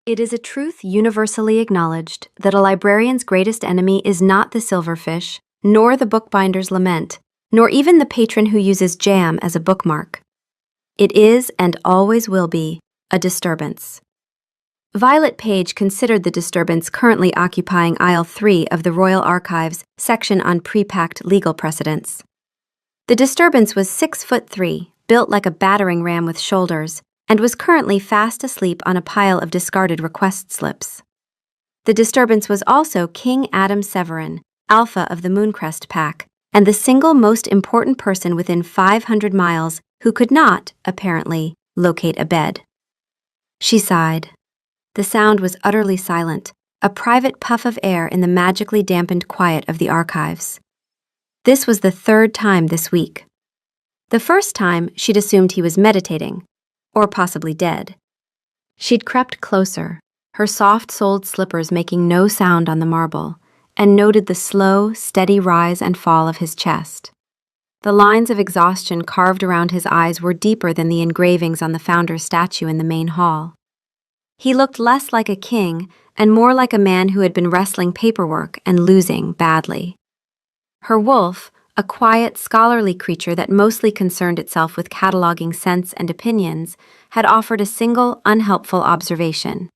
It is a truth universally acknowledged that a librarian's greatest enemy is not the silverfish, nor the bookbinder's lament, nor even the patron who uses jam as a bookmark. It is, and always will be, a disturbance. Violet Page considered the disturbance currently occupying aisle 3 of the Royal Archives section on pre-packed legal precedents. The disturbance was 6'3", built like a battering ram with shoulders, and was currently fast asleep on a pile of discarded request slips. The disturbance was also King Adam Severin, alpha of the Mooncrest Pack, and the single most important person within 500 miles who could not, apparently, locate a bed. She sighed. The sound was utterly silent, a private puff of air in the magically dampened quiet of the archives. This was the third time this week. The first time, she'd assumed he was meditating, or possibly dead. She'd crept closer, her soft-soled slippers making no sound on the marble, and noted the slow, steady rise and fall of his chest. The lines of exhaustion carved around his eyes were deeper than the engravings on the founder's statue in the main hall. He looked less like a king and more like a man who had been wrestling paperwork and losing badly. Her wolf, a quiet, scholarly creature that mostly concerned itself with cataloging scents and opinions, had offered a single, unhelpful observation.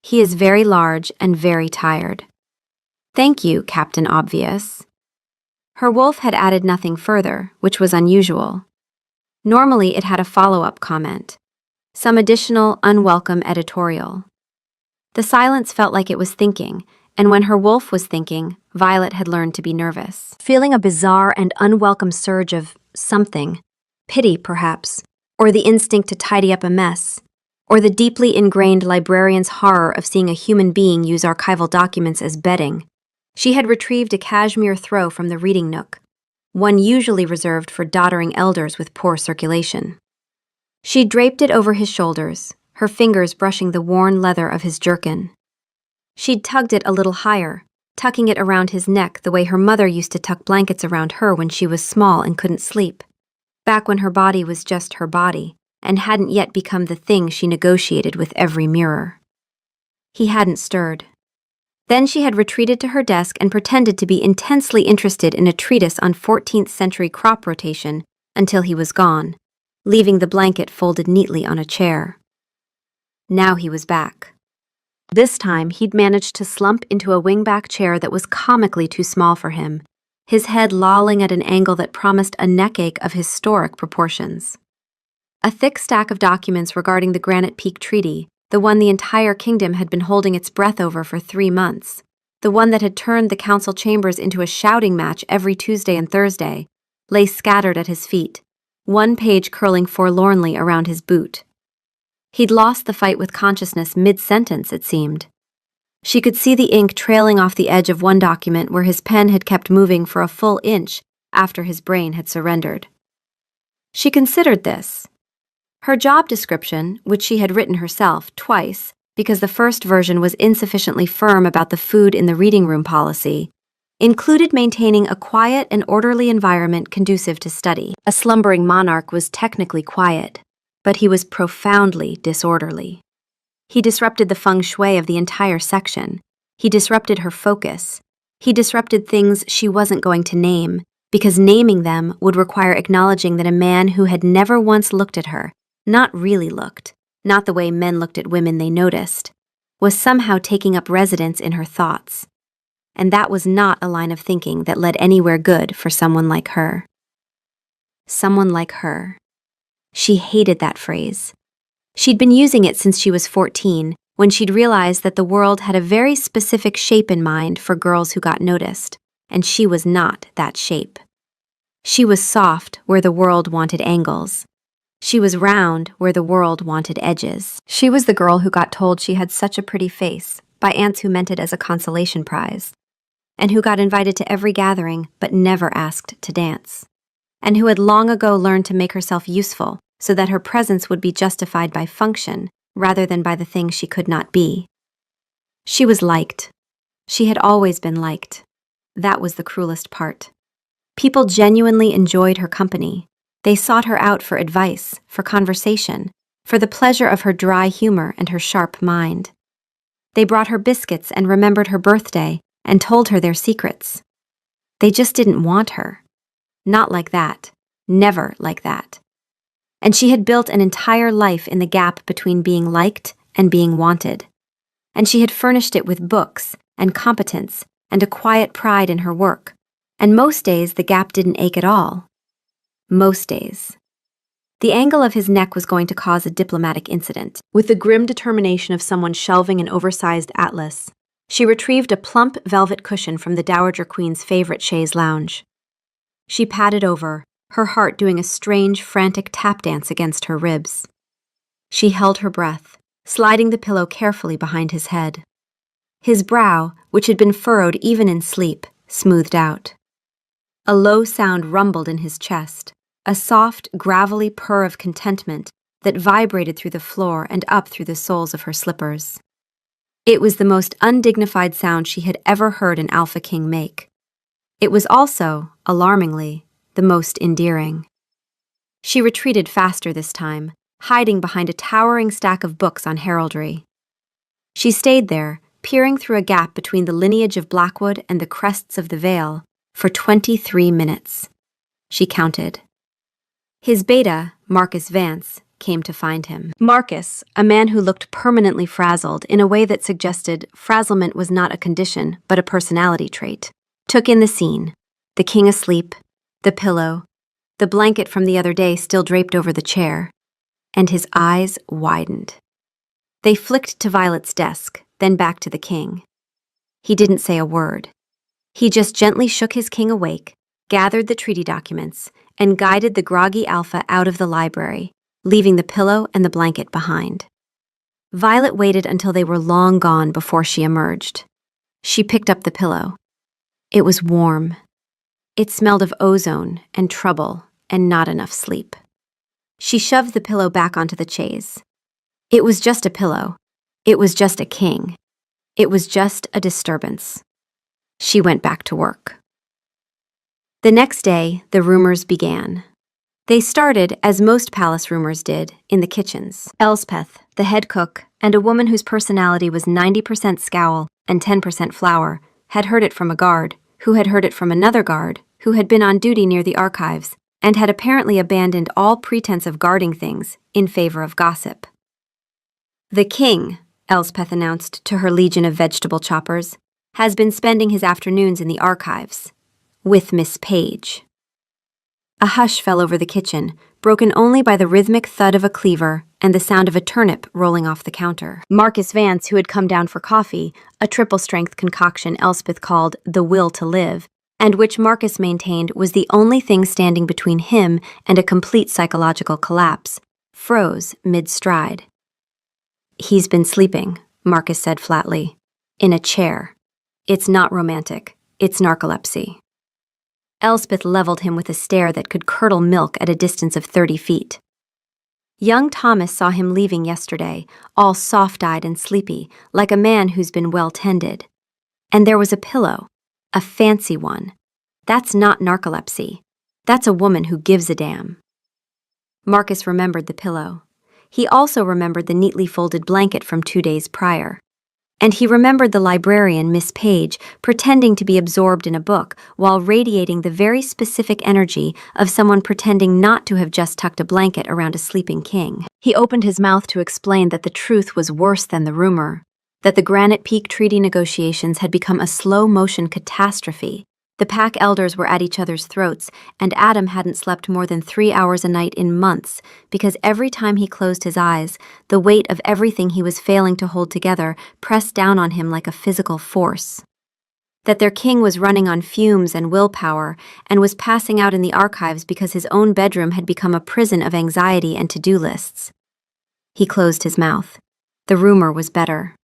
He is very large and very tired. Thank you, Captain Obvious. Her wolf had added nothing further, which was unusual. Normally it had a follow-up comment, some additional, unwelcome editorial. The silence felt like it was thinking, and when her wolf was thinking, Violet had learned to be nervous, feeling a bizarre and unwelcome surge of something, pity perhaps, or the instinct to tidy up a mess, or the deeply ingrained librarian's horror of seeing a human being use archival documents as bedding. She had retrieved a cashmere throw from the reading nook, one usually reserved for doddering elders with poor circulation. She draped it over his shoulders, her fingers brushing the worn leather of his jerkin. She'd tugged it a little higher, tucking it around his neck the way her mother used to tuck blankets around her when she was small and couldn't sleep, back when her body was just her body and hadn't yet become the thing she negotiated with every mirror. He hadn't stirred. Then she had retreated to her desk and pretended to be intensely interested in a treatise on 14th century crop rotation until he was gone, leaving the blanket folded neatly on a chair. Now he was back. This time he'd managed to slump into a wingback chair that was comically too small for him, his head lolling at an angle that promised a neckache of historic proportions. A thick stack of documents regarding the Granite Peak Treaty, the one the entire kingdom had been holding its breath over for 3 months, the one that had turned the council chambers into a shouting match every Tuesday and Thursday, lay scattered at his feet, one page curling forlornly around his boot. He'd lost the fight with consciousness mid-sentence, it seemed. She could see the ink trailing off the edge of one document where his pen had kept moving for a full inch after his brain had surrendered. She considered this. Her job description, which she had written herself twice because the first version was insufficiently firm about the food in the reading room policy, included maintaining a quiet and orderly environment conducive to study. A slumbering monarch was technically quiet, but he was profoundly disorderly. He disrupted the feng shui of the entire section. He disrupted her focus. He disrupted things she wasn't going to name, because naming them would require acknowledging that a man who had never once looked at her, not really looked, not the way men looked at women they noticed, was somehow taking up residence in her thoughts. And that was not a line of thinking that led anywhere good for someone like her. Someone like her. She hated that phrase. She'd been using it since she was 14, when she'd realized that the world had a very specific shape in mind for girls who got noticed, and she was not that shape. She was soft where the world wanted angles. She was round where the world wanted edges. She was the girl who got told she had such a pretty face by aunts who meant it as a consolation prize, and who got invited to every gathering but never asked to dance, and who had long ago learned to make herself useful so that her presence would be justified by function rather than by the thing she could not be. She was liked. She had always been liked. That was the cruelest part. People genuinely enjoyed her company. They sought her out for advice, for conversation, for the pleasure of her dry humor and her sharp mind. They brought her biscuits and remembered her birthday and told her their secrets. They just didn't want her. Not like that. Never like that. And she had built an entire life in the gap between being liked and being wanted. And she had furnished it with books and competence and a quiet pride in her work. And most days the gap didn't ache at all. Most days. The angle of his neck was going to cause a diplomatic incident. With the grim determination of someone shelving an oversized atlas, she retrieved a plump velvet cushion from the Dowager Queen's favorite chaise lounge. She padded over, her heart doing a strange, frantic tap dance against her ribs. She held her breath, sliding the pillow carefully behind his head. His brow, which had been furrowed even in sleep, smoothed out. A low sound rumbled in his chest, a soft, gravelly purr of contentment that vibrated through the floor and up through the soles of her slippers. It was the most undignified sound she had ever heard an Alpha King make. It was also, alarmingly, the most endearing. She retreated faster this time, hiding behind a towering stack of books on heraldry. She stayed there, peering through a gap between the lineage of Blackwood and the crests of the Vale, for 23 minutes. She counted. His beta, Marcus Vance, came to find him. Marcus, a man who looked permanently frazzled in a way that suggested frazzlement was not a condition but a personality trait, took in the scene, the king asleep, the pillow, the blanket from the other day still draped over the chair, and his eyes widened. They flicked to Violet's desk, then back to the king. He didn't say a word. He just gently shook his king awake, gathered the treaty documents, and guided the groggy Alpha out of the library, leaving the pillow and the blanket behind. Violet waited until they were long gone before she emerged. She picked up the pillow. It was warm. It smelled of ozone and trouble and not enough sleep. She shoved the pillow back onto the chaise. It was just a pillow. It was just a king. It was just a disturbance. She went back to work. The next day, the rumors began. They started, as most palace rumors did, in the kitchens. Elspeth, the head cook, and a woman whose personality was 90% scowl and 10% flour, had heard it from a guard, who had heard it from another guard, who had been on duty near the archives, and had apparently abandoned all pretense of guarding things in favor of gossip. "The king," Elspeth announced to her legion of vegetable choppers, "has been spending his afternoons in the archives. With Miss Page." A hush fell over the kitchen, broken only by the rhythmic thud of a cleaver and the sound of a turnip rolling off the counter. Marcus Vance, who had come down for coffee, a triple-strength concoction Elspeth called the will to live, and which Marcus maintained was the only thing standing between him and a complete psychological collapse, froze mid-stride. "He's been sleeping," Marcus said flatly. "In a chair. It's not romantic. It's narcolepsy." Elspeth leveled him with a stare that could curdle milk at a distance of 30 feet. Young Thomas saw him leaving yesterday, all soft-eyed and sleepy, like a man who's been well tended. And there was a pillow, a fancy one. That's not narcolepsy. That's a woman who gives a damn. Marcus remembered the pillow. He also remembered the neatly folded blanket from 2 days prior. And he remembered the librarian, Miss Page, pretending to be absorbed in a book while radiating the very specific energy of someone pretending not to have just tucked a blanket around a sleeping king. He opened his mouth to explain that the truth was worse than the rumor, that the Granite Peak Treaty negotiations had become a slow-motion catastrophe. The pack elders were at each other's throats, and Adam hadn't slept more than 3 hours a night in months because every time he closed his eyes, the weight of everything he was failing to hold together pressed down on him like a physical force. That their king was running on fumes and willpower and was passing out in the archives because his own bedroom had become a prison of anxiety and to-do lists. He closed his mouth. The rumor was better.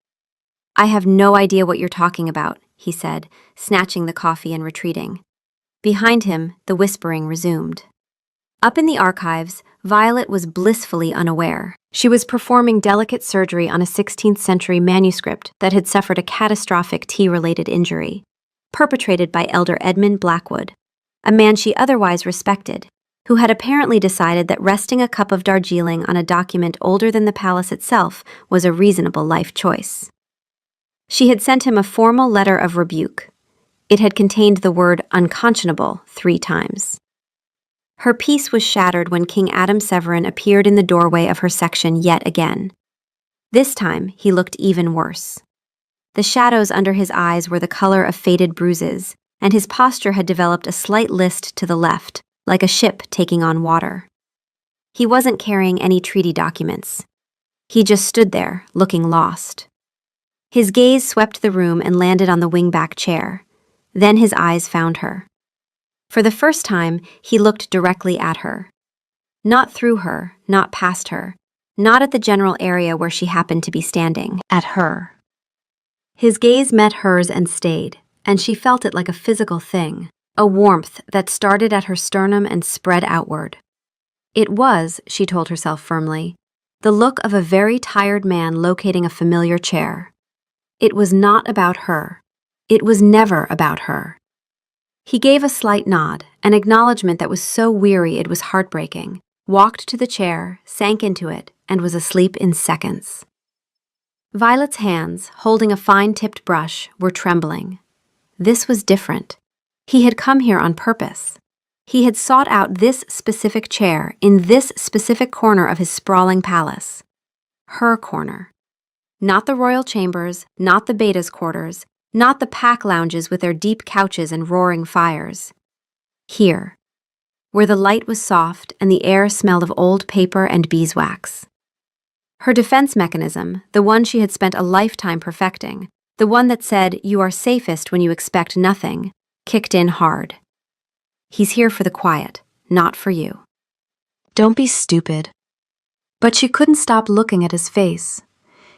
"I have no idea what you're talking about," he said, snatching the coffee and retreating. Behind him, the whispering resumed. Up in the archives, Violet was blissfully unaware. She was performing delicate surgery on a 16th century manuscript that had suffered a catastrophic tea-related injury, perpetrated by Elder Edmund Blackwood, a man she otherwise respected, who had apparently decided that resting a cup of Darjeeling on a document older than the palace itself was a reasonable life choice. She had sent him a formal letter of rebuke. It had contained the word unconscionable 3 times. Her peace was shattered when King Adam Severin appeared in the doorway of her section yet again. This time, he looked even worse. The shadows under his eyes were the color of faded bruises, and his posture had developed a slight list to the left, like a ship taking on water. He wasn't carrying any treaty documents. He just stood there, looking lost. His gaze swept the room and landed on the wingback chair. Then his eyes found her. For the first time, he looked directly at her. Not through her, not past her, not at the general area where she happened to be standing, at her. His gaze met hers and stayed, and she felt it like a physical thing, a warmth that started at her sternum and spread outward. It was, she told herself firmly, the look of a very tired man locating a familiar chair. It was not about her. It was never about her. He gave a slight nod, an acknowledgement that was so weary it was heartbreaking, walked to the chair, sank into it, and was asleep in seconds. Violet's hands, holding a fine-tipped brush, were trembling. This was different. He had come here on purpose. He had sought out this specific chair in this specific corner of his sprawling palace. Her corner. Not the royal chambers, not the beta's quarters, not the pack lounges with their deep couches and roaring fires. Here, where the light was soft and the air smelled of old paper and beeswax. Her defense mechanism, the one she had spent a lifetime perfecting, the one that said, "You are safest when you expect nothing," kicked in hard. He's here for the quiet, not for you. Don't be stupid. But she couldn't stop looking at his face.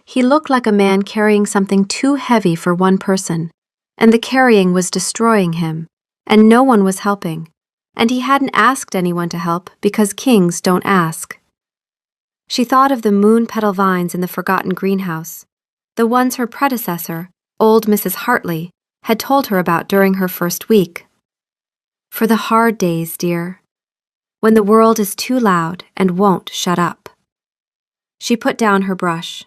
He looked like a man carrying something too heavy for one person, and the carrying was destroying him, and no one was helping, and he hadn't asked anyone to help because kings don't ask. She thought of the moon petal vines in the forgotten greenhouse, the ones her predecessor, old Mrs. Hartley, had told her about during her first week. For the hard days, dear, when the world is too loud and won't shut up. She put down her brush.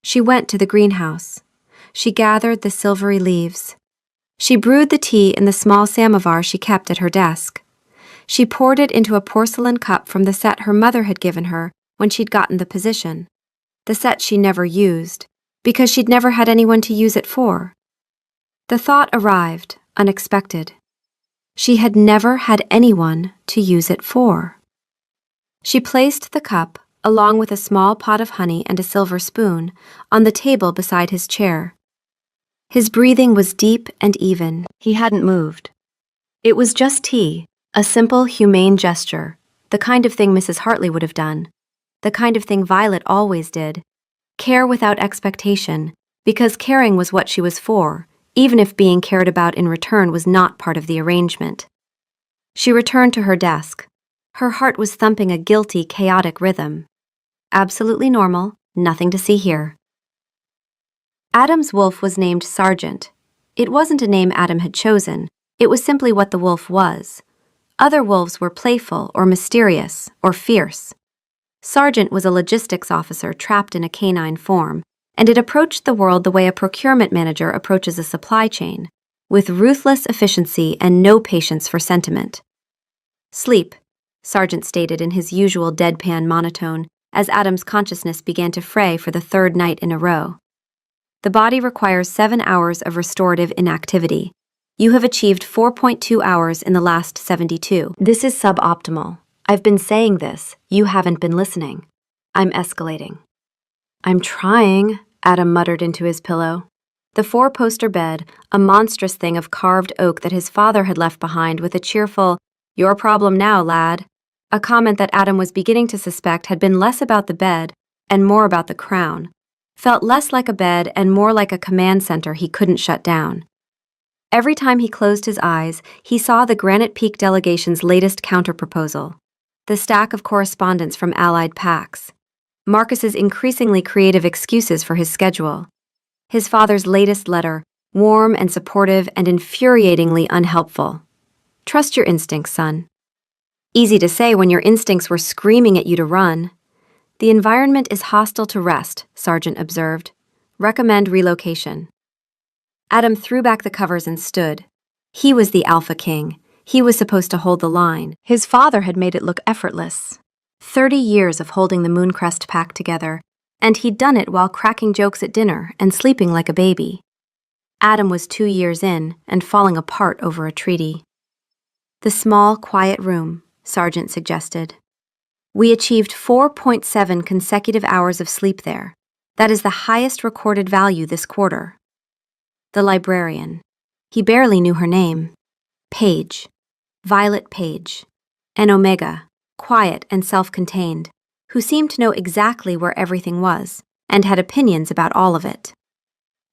She went to the greenhouse. She gathered the silvery leaves. She brewed the tea in the small samovar she kept at her desk. She poured it into a porcelain cup from the set her mother had given her when she'd gotten the position, the set she never used, because she'd never had anyone to use it for. The thought arrived, unexpected. She had never had anyone to use it for. She placed the cup, along with a small pot of honey and a silver spoon, on the table beside his chair. His breathing was deep and even. He hadn't moved. It was just tea, a simple, humane gesture, the kind of thing Mrs. Hartley would have done, the kind of thing Violet always did. Care without expectation, because caring was what she was for, even if being cared about in return was not part of the arrangement. She returned to her desk. Her heart was thumping a guilty, chaotic rhythm. Absolutely normal, nothing to see here. Adam's wolf was named Sergeant. It wasn't a name Adam had chosen, it was simply what the wolf was. Other wolves were playful or mysterious or fierce. Sergeant was a logistics officer trapped in a canine form, and it approached the world the way a procurement manager approaches a supply chain, with ruthless efficiency and no patience for sentiment. Sleep, Sergeant stated in his usual deadpan monotone, as Adam's consciousness began to fray for the 3rd night in a row. The body requires 7 hours of restorative inactivity. You have achieved 4.2 hours in the last 72. This is suboptimal. I've been saying this. You haven't been listening. I'm escalating. I'm trying, Adam muttered into his pillow. The 4-poster bed, a monstrous thing of carved oak that his father had left behind with a cheerful, "Your problem now, lad," a comment that Adam was beginning to suspect had been less about the bed and more about the crown, felt less like a bed and more like a command center he couldn't shut down. Every time he closed his eyes, he saw the Granite Peak delegation's latest counterproposal, the stack of correspondence from allied packs, Marcus's increasingly creative excuses for his schedule, his father's latest letter, warm and supportive and infuriatingly unhelpful. Trust your instincts, son. Easy to say when your instincts were screaming at you to run. The environment is hostile to rest, Sergeant observed. Recommend relocation. Adam threw back the covers and stood. He was the Alpha King. He was supposed to hold the line. His father had made it look effortless. 30 years of holding the Mooncrest pack together, and he'd done it while cracking jokes at dinner and sleeping like a baby. Adam was 2 years in and falling apart over a treaty. The small, quiet room, Sargent suggested. We achieved 4.7 consecutive hours of sleep there. That is the highest recorded value this quarter. The librarian. He barely knew her name. Page. Violet Page. An Omega, quiet and self-contained, who seemed to know exactly where everything was and had opinions about all of it.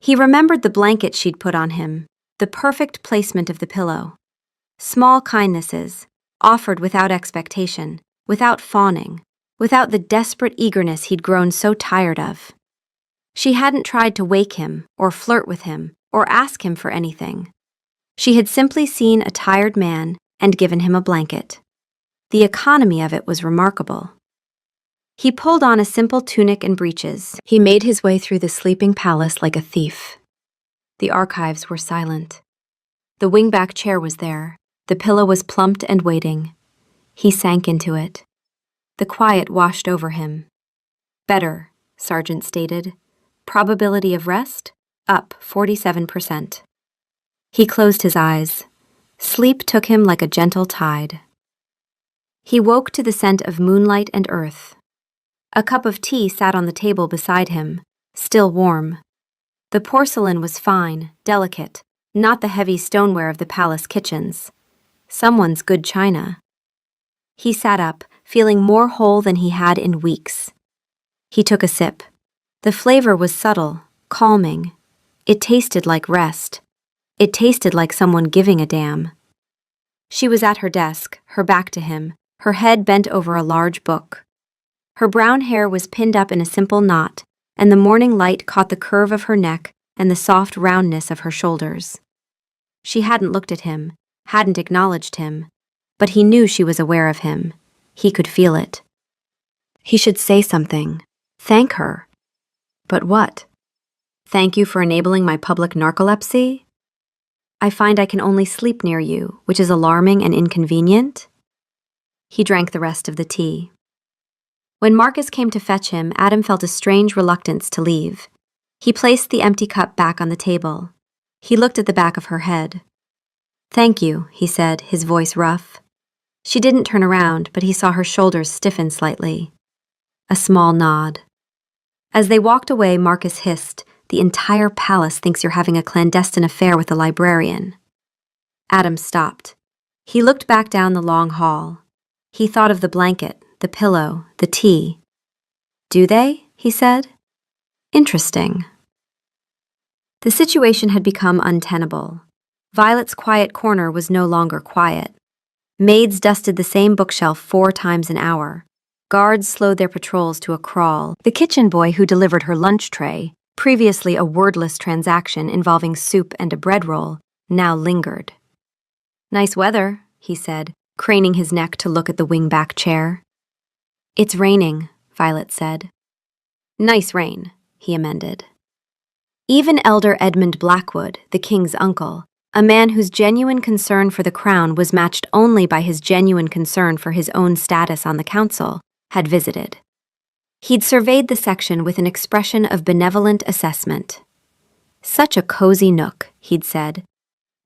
He remembered the blanket she'd put on him, the perfect placement of the pillow. Small kindnesses, offered without expectation, without fawning, without the desperate eagerness he'd grown so tired of. She hadn't tried to wake him, or flirt with him, or ask him for anything. She had simply seen a tired man and given him a blanket. The economy of it was remarkable. He pulled on a simple tunic and breeches. He made his way through the sleeping palace like a thief. The archives were silent. The wingback chair was there. The pillow was plumped and waiting. He sank into it. The quiet washed over him. Better, Sargent stated. Probability of rest? Up 47%. He closed his eyes. Sleep took him like a gentle tide. He woke to the scent of moonlight and earth. A cup of tea sat on the table beside him, still warm. The porcelain was fine, delicate, not the heavy stoneware of the palace kitchens. Someone's good china. He sat up, feeling more whole than he had in weeks. He took a sip. The flavor was subtle, calming. It tasted like rest. It tasted like someone giving a damn. She was at her desk, her back to him, her head bent over a large book. Her brown hair was pinned up in a simple knot, and the morning light caught the curve of her neck and the soft roundness of her shoulders. She hadn't looked at him, hadn't acknowledged him, but he knew she was aware of him. He could feel it. He should say something. Thank her. But what? Thank you for enabling my public narcolepsy? I find I can only sleep near you, which is alarming and inconvenient. He drank the rest of the tea. When Marcus came to fetch him, Adam felt a strange reluctance to leave. He placed the empty cup back on the table. He looked at the back of her head. Thank you, he said, his voice rough. She didn't turn around, but he saw her shoulders stiffen slightly. A small nod. As they walked away, Marcus hissed, The entire palace thinks you're having a clandestine affair with the librarian. Adam stopped. He looked back down the long hall. He thought of the blanket, the pillow, the tea. Do they? He said. Interesting. The situation had become untenable. Violet's quiet corner was no longer quiet. Maids dusted the same bookshelf 4 times an hour. Guards slowed their patrols to a crawl. The kitchen boy who delivered her lunch tray, previously a wordless transaction involving soup and a bread roll, now lingered. Nice weather, he said, craning his neck to look at the wingback chair. It's raining, Violet said. Nice rain, he amended. Even Elder Edmund Blackwood, the king's uncle, a man whose genuine concern for the crown was matched only by his genuine concern for his own status on the council, had visited. He'd surveyed the section with an expression of benevolent assessment. Such a cozy nook, he'd said.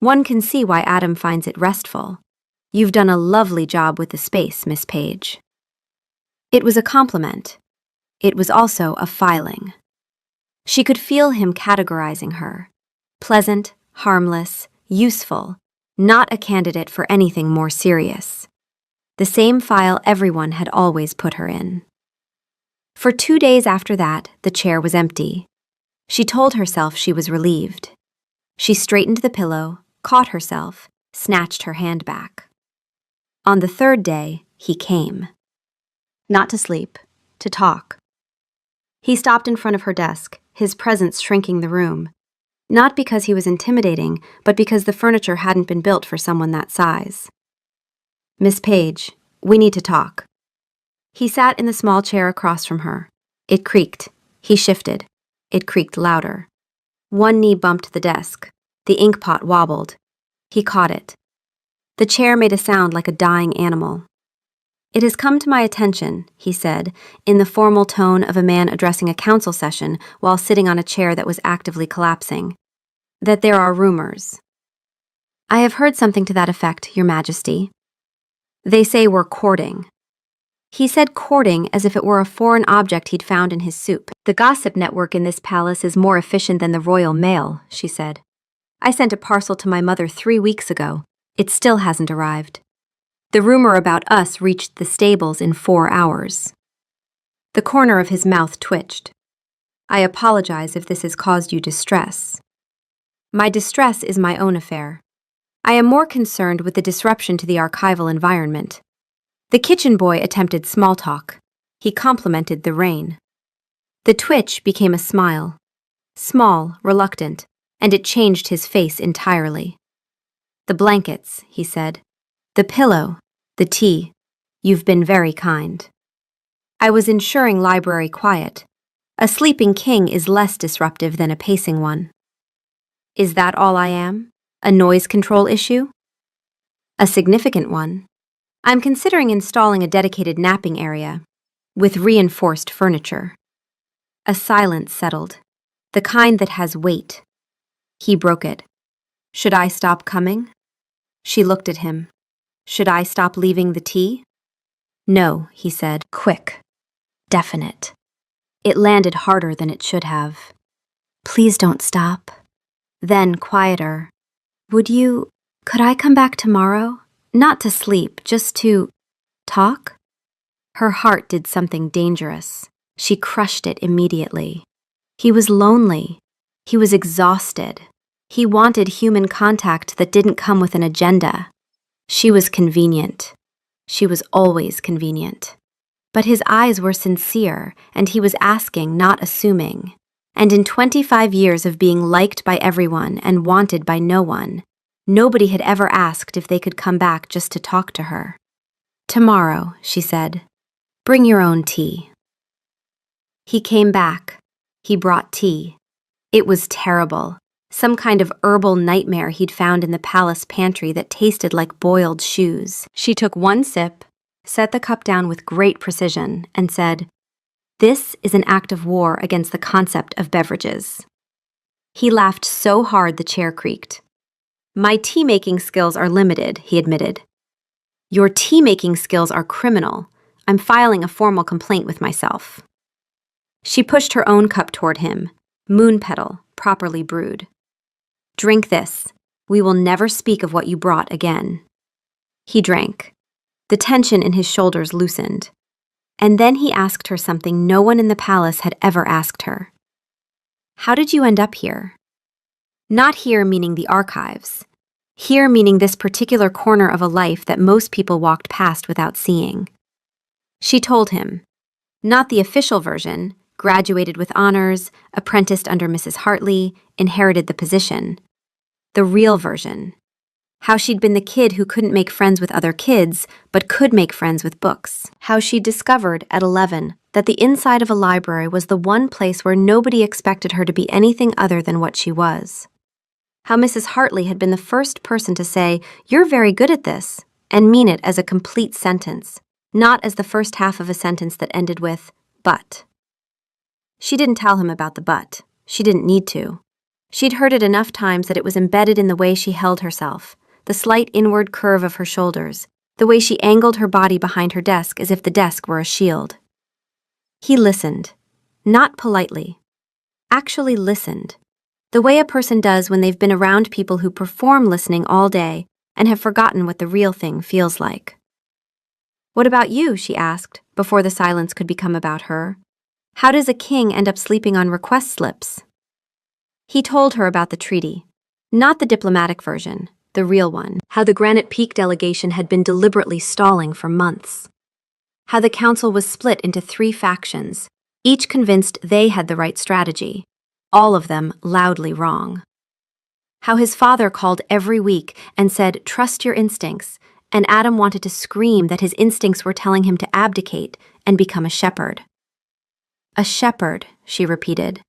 One can see why Adam finds it restful. You've done a lovely job with the space, Miss Page. It was a compliment. It was also a filing. She could feel him categorizing her. Pleasant, harmless, useful, not a candidate for anything more serious. The same file everyone had always put her in. For 2 days after that, the chair was empty. She told herself she was relieved. She straightened the pillow, caught herself, snatched her hand back. On the 3rd day, he came. Not to sleep, to talk. He stopped in front of her desk, his presence shrinking the room. Not because he was intimidating, but because the furniture hadn't been built for someone that size. Miss Page, we need to talk. He sat in the small chair across from her. It creaked. He shifted. It creaked louder. One knee bumped the desk. The ink pot wobbled. He caught it. The chair made a sound like a dying animal. "It has come to my attention," he said, in the formal tone of a man addressing a council session while sitting on a chair that was actively collapsing, "that there are rumors." "I have heard something to that effect, Your Majesty. They say we're courting." He said courting as if it were a foreign object he'd found in his soup. "The gossip network in this palace is more efficient than the Royal Mail," she said. "I sent a parcel to my mother 3 weeks ago. It still hasn't arrived. The rumor about us reached the stables in 4 hours." The corner of his mouth twitched. "I apologize if this has caused you distress." "My distress is my own affair. I am more concerned with the disruption to the archival environment." The kitchen boy attempted small talk. He complimented the rain. The twitch became a smile. Small, reluctant, and it changed his face entirely. "The blankets," he said. "The pillow, the tea. You've been very kind. I was ensuring library quiet. A sleeping king is less disruptive than a pacing one." "Is that all I am? A noise control issue?" "A significant one. I'm considering installing a dedicated napping area with reinforced furniture." A silence settled, the kind that has weight. He broke it. "Should I stop coming?" She looked at him. "Should I stop leaving the tea?" "No," he said, quick, definite. It landed harder than it should have. "Please don't stop." Then, quieter, could I come back tomorrow? Not to sleep, just to talk?" Her heart did something dangerous. She crushed it immediately. He was lonely. He was exhausted. He wanted human contact that didn't come with an agenda. She was convenient. She was always convenient. But his eyes were sincere, and he was asking, not assuming. And in 25 years of being liked by everyone and wanted by no one, nobody had ever asked if they could come back just to talk to her. "Tomorrow," she said. "Bring your own tea." He came back. He brought tea. It was terrible. Some kind of herbal nightmare he'd found in the palace pantry that tasted like boiled shoes. She took one sip, set the cup down with great precision, and said, "This is an act of war against the concept of beverages." He laughed so hard the chair creaked. "My tea-making skills are limited," he admitted. "Your tea-making skills are criminal. I'm filing a formal complaint with myself." She pushed her own cup toward him, moon petal, properly brewed. "Drink this. We will never speak of what you brought again." He drank. The tension in his shoulders loosened. And then he asked her something no one in the palace had ever asked her. "How did you end up here?" Not here meaning the archives. Here meaning this particular corner of a life that most people walked past without seeing. She told him. Not the official version, graduated with honors, apprenticed under Mrs. Hartley, inherited the position. The real version. How she'd been the kid who couldn't make friends with other kids, but could make friends with books. How she'd discovered, at 11, that the inside of a library was the one place where nobody expected her to be anything other than what she was. How Mrs. Hartley had been the first person to say, "You're very good at this," and mean it as a complete sentence, not as the first half of a sentence that ended with, "but." She didn't tell him about the but. She didn't need to. She'd heard it enough times that it was embedded in the way she held herself, the slight inward curve of her shoulders, the way she angled her body behind her desk as if the desk were a shield. He listened. Not politely. Actually listened. The way a person does when they've been around people who perform listening all day and have forgotten what the real thing feels like. "What about you?" she asked, before the silence could become about her. "How does a king end up sleeping on request slips?" He told her about the treaty. Not the diplomatic version, the real one. How the Granite Peak delegation had been deliberately stalling for months. How the council was split into 3 factions, each convinced they had the right strategy, all of them loudly wrong. How his father called every week and said, "Trust your instincts," and Adam wanted to scream that his instincts were telling him to abdicate and become a shepherd. "A shepherd," she repeated.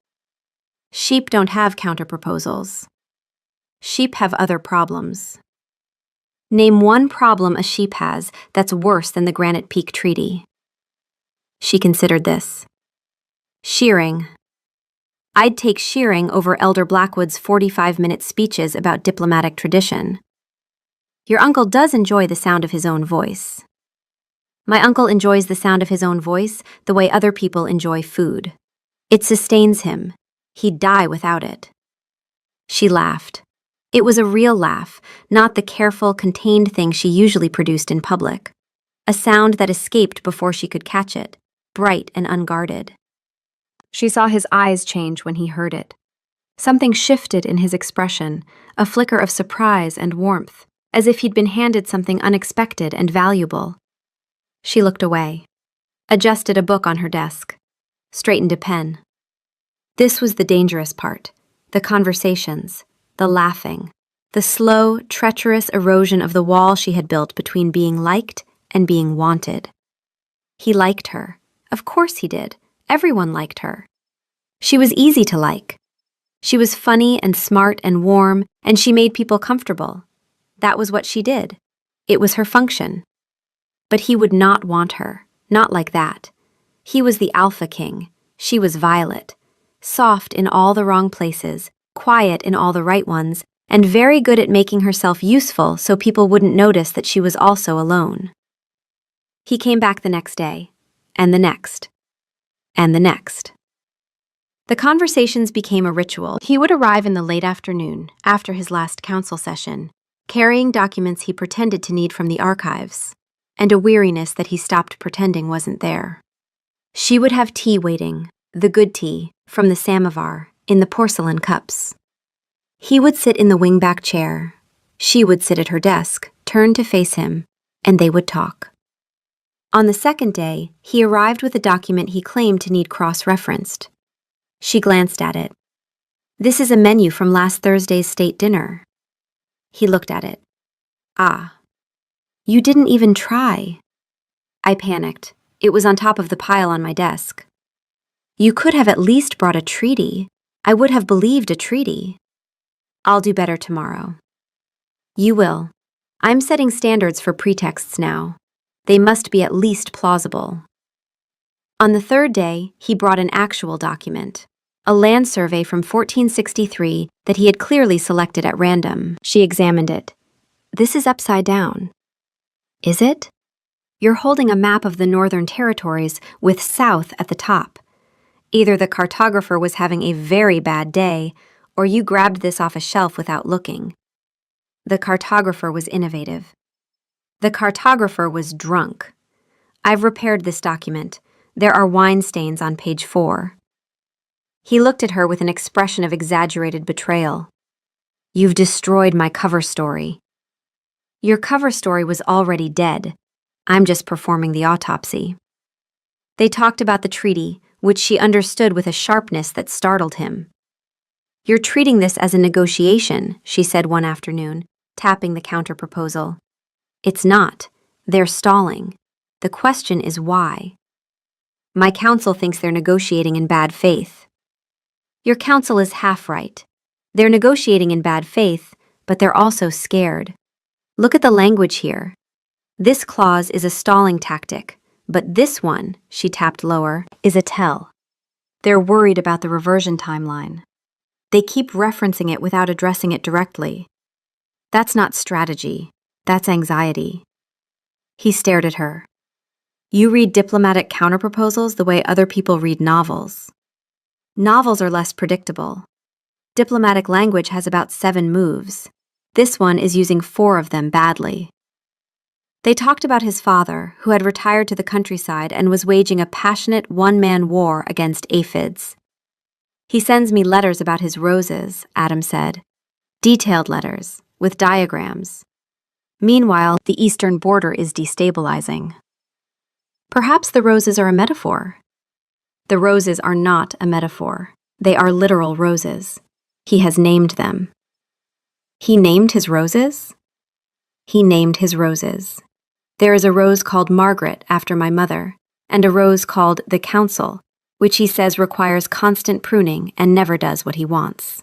"Sheep don't have counterproposals." Sheep have other problems. Name one problem a sheep has that's worse than the Granite Peak Treaty. She considered this. Shearing. I'd take shearing over Elder Blackwood's 45-minute speeches about diplomatic tradition. Your uncle does enjoy the sound of his own voice. My uncle enjoys the sound of his own voice the way other people enjoy food. It sustains him. He'd die without it. She laughed. It was a real laugh, not the careful, contained thing she usually produced in public. A sound that escaped before she could catch it, bright and unguarded. She saw his eyes change when he heard it. Something shifted in his expression, a flicker of surprise and warmth, as if he'd been handed something unexpected and valuable. She looked away, adjusted a book on her desk, straightened a pen. This was the dangerous part, the conversations, the laughing, the slow, treacherous erosion of the wall she had built between being liked and being wanted. He liked her. Of course he did. Everyone liked her. She was easy to like. She was funny and smart and warm, and she made people comfortable. That was what she did. It was her function. But he would not want her, not like that. He was the alpha king. She was Violet. Soft in all the wrong places, quiet in all the right ones, and very good at making herself useful so people wouldn't notice that she was also alone. He came back the next day, and the next, and the next. The conversations became a ritual. He would arrive in the late afternoon, after his last council session, carrying documents he pretended to need from the archives, and a weariness that he stopped pretending wasn't there. She would have tea waiting, the good tea, from the samovar, in the porcelain cups. He would sit in the wingback chair. She would sit at her desk, turned to face him, and they would talk. On the second day, he arrived with a document he claimed to need cross-referenced. She glanced at it. This is a menu from last Thursday's state dinner. He looked at it. Ah. You didn't even try. I panicked. It was on top of the pile on my desk. You could have at least brought a treaty. I would have believed a treaty. I'll do better tomorrow. You will. I'm setting standards for pretexts now. They must be at least plausible. On the third day, he brought an actual document, a land survey from 1463 that he had clearly selected at random. She examined it. This is upside down. Is it? You're holding a map of the Northern Territories with South at the top. Either the cartographer was having a very bad day, or you grabbed this off a shelf without looking. The cartographer was innovative. The cartographer was drunk. I've repaired this document. There are wine stains on page 4. He looked at her with an expression of exaggerated betrayal. You've destroyed my cover story. Your cover story was already dead. I'm just performing the autopsy. They talked about the treaty, which she understood with a sharpness that startled him. You're treating this as a negotiation, she said one afternoon, tapping the counter-proposal. It's not. They're stalling. The question is why. My counsel thinks they're negotiating in bad faith. Your counsel is half right. They're negotiating in bad faith, but they're also scared. Look at the language here. This clause is a stalling tactic, but this one, she tapped lower, is a tell. They're worried about the reversion timeline. They keep referencing it without addressing it directly. That's not strategy. That's anxiety. He stared at her. You read diplomatic counterproposals the way other people read novels. Novels are less predictable. Diplomatic language has about 7 moves. This one is using 4 of them badly. They talked about his father, who had retired to the countryside and was waging a passionate one-man war against aphids. He sends me letters about his roses, Adam said. Detailed letters, with diagrams. Meanwhile, the eastern border is destabilizing. Perhaps the roses are a metaphor. The roses are not a metaphor. They are literal roses. He has named them. He named his roses? He named his roses. There is a rose called Margaret after my mother, and a rose called the Council, which he says requires constant pruning and never does what he wants.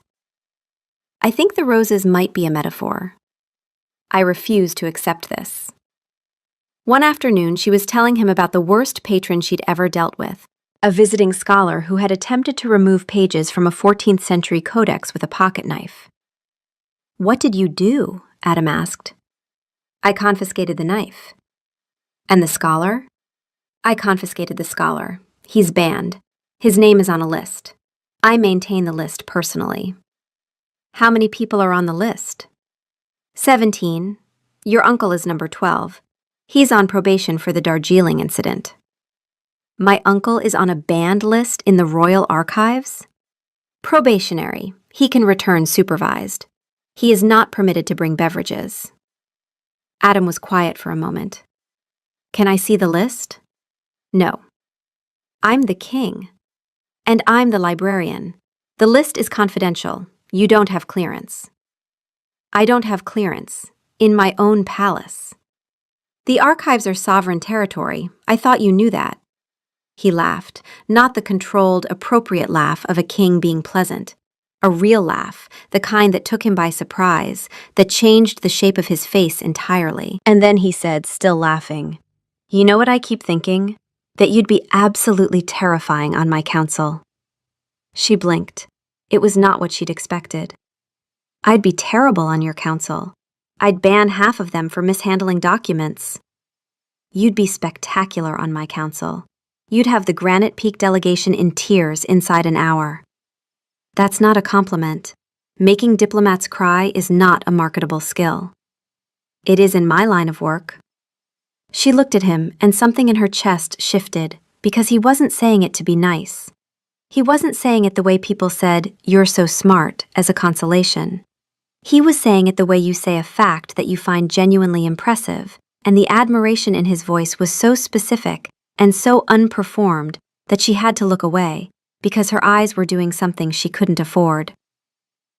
I think the roses might be a metaphor. I refuse to accept this. One afternoon, she was telling him about the worst patron she'd ever dealt with, a visiting scholar who had attempted to remove pages from a 14th century codex with a pocket knife. "What did you do?" Adam asked. "I confiscated the knife." "And the scholar?" "I confiscated the scholar. He's banned. His name is on a list. I maintain the list personally." "How many people are on the list?" 17. Your uncle is number 12. He's on probation for the Darjeeling incident." "My uncle is on a banned list in the Royal Archives?" "Probationary. He can return supervised. He is not permitted to bring beverages." Adam was quiet for a moment. "Can I see the list?" "No. I'm the king. And I'm the librarian. The list is confidential. You don't have clearance." "I don't have clearance. In my own palace." "The archives are sovereign territory. I thought you knew that." He laughed, not the controlled, appropriate laugh of a king being pleasant. A real laugh, the kind that took him by surprise, that changed the shape of his face entirely. And then he said, still laughing, "You know what I keep thinking? That you'd be absolutely terrifying on my council." She blinked. It was not what she'd expected. "I'd be terrible on your council. I'd ban half of them for mishandling documents." "You'd be spectacular on my council. You'd have the Granite Peak delegation in tears inside an hour." "That's not a compliment. Making diplomats cry is not a marketable skill." "It is in my line of work." She looked at him, and something in her chest shifted, because he wasn't saying it to be nice. He wasn't saying it the way people said, "You're so smart," as a consolation. He was saying it the way you say a fact that you find genuinely impressive, and the admiration in his voice was so specific and so unperformed that she had to look away, because her eyes were doing something she couldn't afford.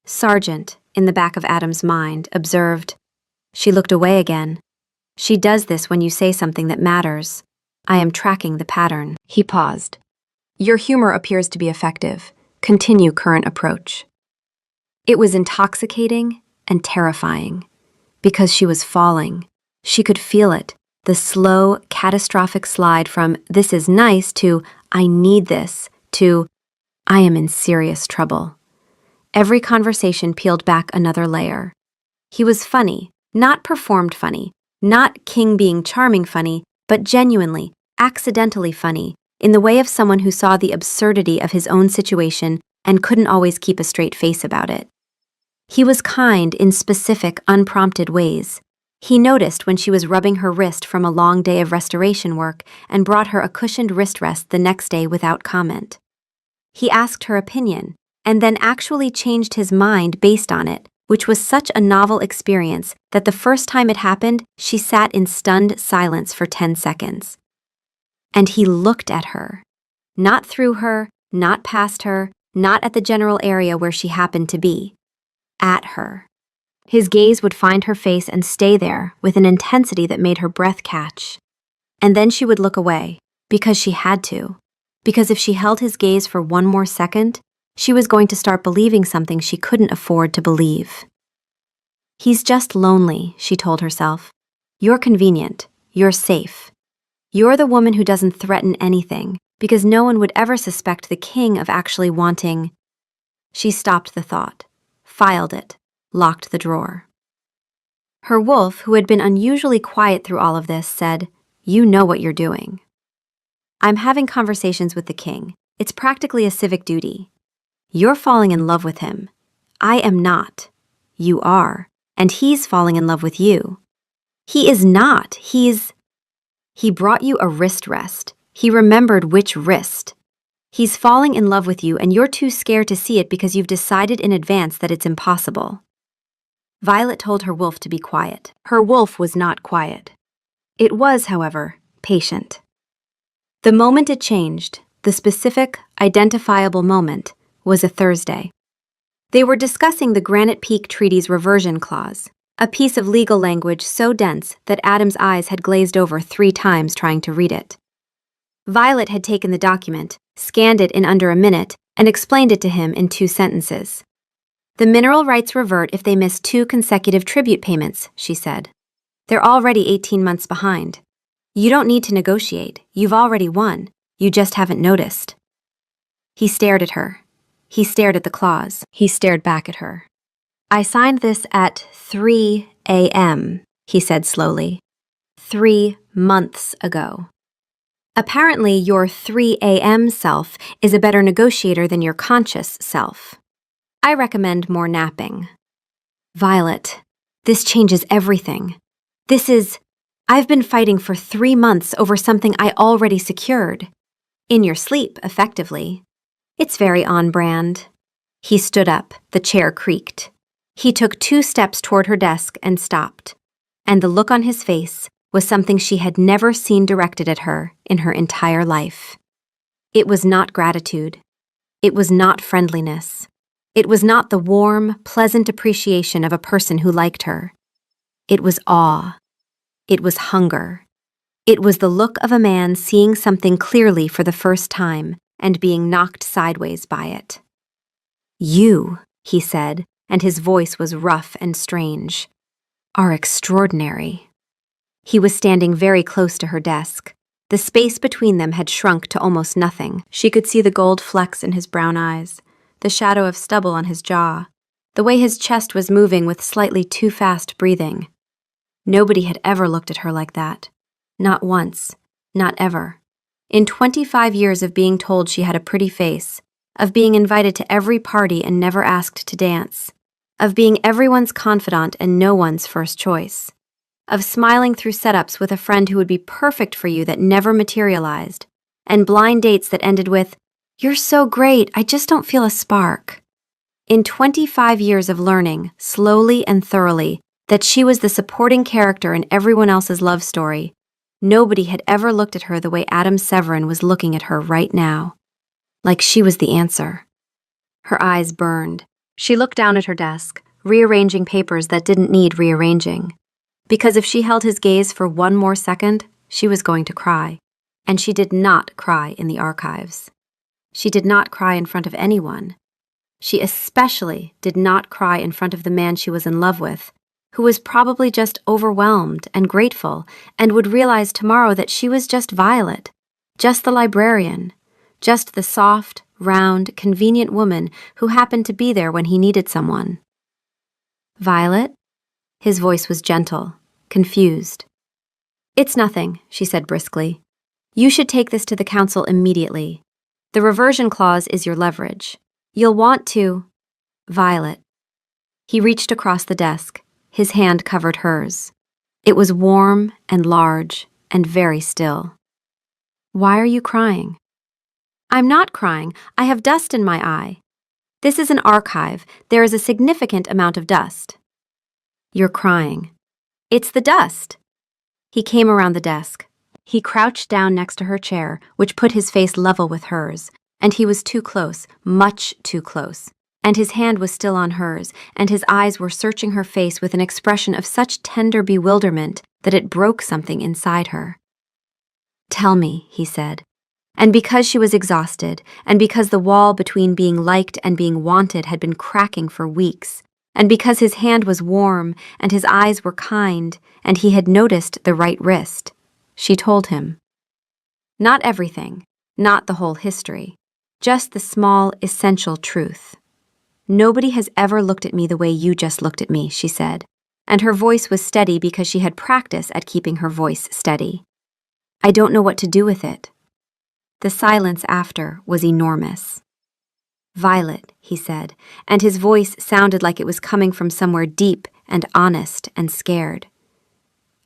Sergeant, in the back of Adam's mind, observed. She looked away again. "She does this when you say something that matters. I am tracking the pattern." He paused. "Your humor appears to be effective. Continue current approach." It was intoxicating and terrifying, because she was falling. She could feel it, the slow, catastrophic slide from "this is nice" to "I need this" to "I am in serious trouble." Every conversation peeled back another layer. He was funny, not performed funny, not king being charming funny, but genuinely, accidentally funny, in the way of someone who saw the absurdity of his own situation and couldn't always keep a straight face about it. He was kind in specific, unprompted ways. He noticed when she was rubbing her wrist from a long day of restoration work and brought her a cushioned wrist rest the next day without comment. He asked her opinion, and then actually changed his mind based on it, which was such a novel experience that the first time it happened, she sat in stunned silence for 10 seconds. And he looked at her. Not through her, not past her, not at the general area where she happened to be. At her. His gaze would find her face and stay there with an intensity that made her breath catch. And then she would look away, because she had to. Because if she held his gaze for one more second, she was going to start believing something she couldn't afford to believe. "He's just lonely," she told herself. "You're convenient. You're safe. You're the woman who doesn't threaten anything, because no one would ever suspect the king of actually wanting." She stopped the thought, filed it, locked the drawer. Her wolf, who had been unusually quiet through all of this, said, "You know what you're doing." "I'm having conversations with the king. It's practically a civic duty. You're falling in love with him. I am not. You are. And he's falling in love with you." "He is not. He brought you a wrist rest. He remembered which wrist. He's falling in love with you, and you're too scared to see it because you've decided in advance that it's impossible." Violet told her wolf to be quiet. Her wolf was not quiet. It was, however, patient. The moment it changed, the specific, identifiable moment, was a Thursday. They were discussing the Granite Peak Treaty's reversion clause, a piece of legal language so dense that Adam's eyes had glazed over 3 times trying to read it. Violet had taken the document, scanned it in under a minute, and explained it to him in 2 sentences. The mineral rights revert if they miss 2 consecutive tribute payments, she said. They're already 18 months behind. You don't need to negotiate. You've already won. You just haven't noticed. He stared at her. He stared at the clause. He stared back at her. I signed this at 3 a.m., he said slowly. 3 months ago. Apparently, your 3 a.m. self is a better negotiator than your conscious self. I recommend more napping. Violet, this changes everything. I've been fighting for 3 months over something I already secured. In your sleep, effectively. It's very on brand. He stood up, the chair creaked. He took 2 steps toward her desk and stopped. And the look on his face was something she had never seen directed at her in her entire life. It was not gratitude. It was not friendliness. It was not the warm, pleasant appreciation of a person who liked her. It was awe. It was hunger. It was the look of a man seeing something clearly for the first time and being knocked sideways by it. You, he said, and his voice was rough and strange, are extraordinary. He was standing very close to her desk. The space between them had shrunk to almost nothing. She could see the gold flecks in his brown eyes, the shadow of stubble on his jaw, the way his chest was moving with slightly too fast breathing. Nobody had ever looked at her like that. Not once. Not ever. In 25 years of being told she had a pretty face, of being invited to every party and never asked to dance, of being everyone's confidant and no one's first choice, of smiling through setups with a friend who would be perfect for you that never materialized, and blind dates that ended with, "You're so great, I just don't feel a spark." In 25 years of learning, slowly and thoroughly, that she was the supporting character in everyone else's love story, nobody had ever looked at her the way Adam Severin was looking at her right now. Like she was the answer. Her eyes burned. She looked down at her desk, rearranging papers that didn't need rearranging. Because if she held his gaze for 1 more second, she was going to cry. And she did not cry in the archives. She did not cry in front of anyone. She especially did not cry in front of the man she was in love with, who was probably just overwhelmed and grateful and would realize tomorrow that she was just Violet, just the librarian, just the soft, round, convenient woman who happened to be there when he needed someone. Violet? His voice was gentle, confused. It's nothing, she said briskly. You should take this to the council immediately. The reversion clause is your leverage. You'll want to... Violet. He reached across the desk. His hand covered hers. It was warm and large and very still. Why are you crying? I'm not crying. I have dust in my eye. This is an archive. There is a significant amount of dust. You're crying. It's the dust. He came around the desk. He crouched down next to her chair, which put his face level with hers, and he was too close, much too close. And his hand was still on hers, and his eyes were searching her face with an expression of such tender bewilderment that it broke something inside her. Tell me, he said. And because she was exhausted, and because the wall between being liked and being wanted had been cracking for weeks, and because his hand was warm and his eyes were kind, and he had noticed the right wrist, she told him. Not everything, not the whole history, just the small, essential truth. Nobody has ever looked at me the way you just looked at me, she said, and her voice was steady because she had practice at keeping her voice steady. I don't know what to do with it. The silence after was enormous. Violet, he said, and his voice sounded like it was coming from somewhere deep and honest and scared.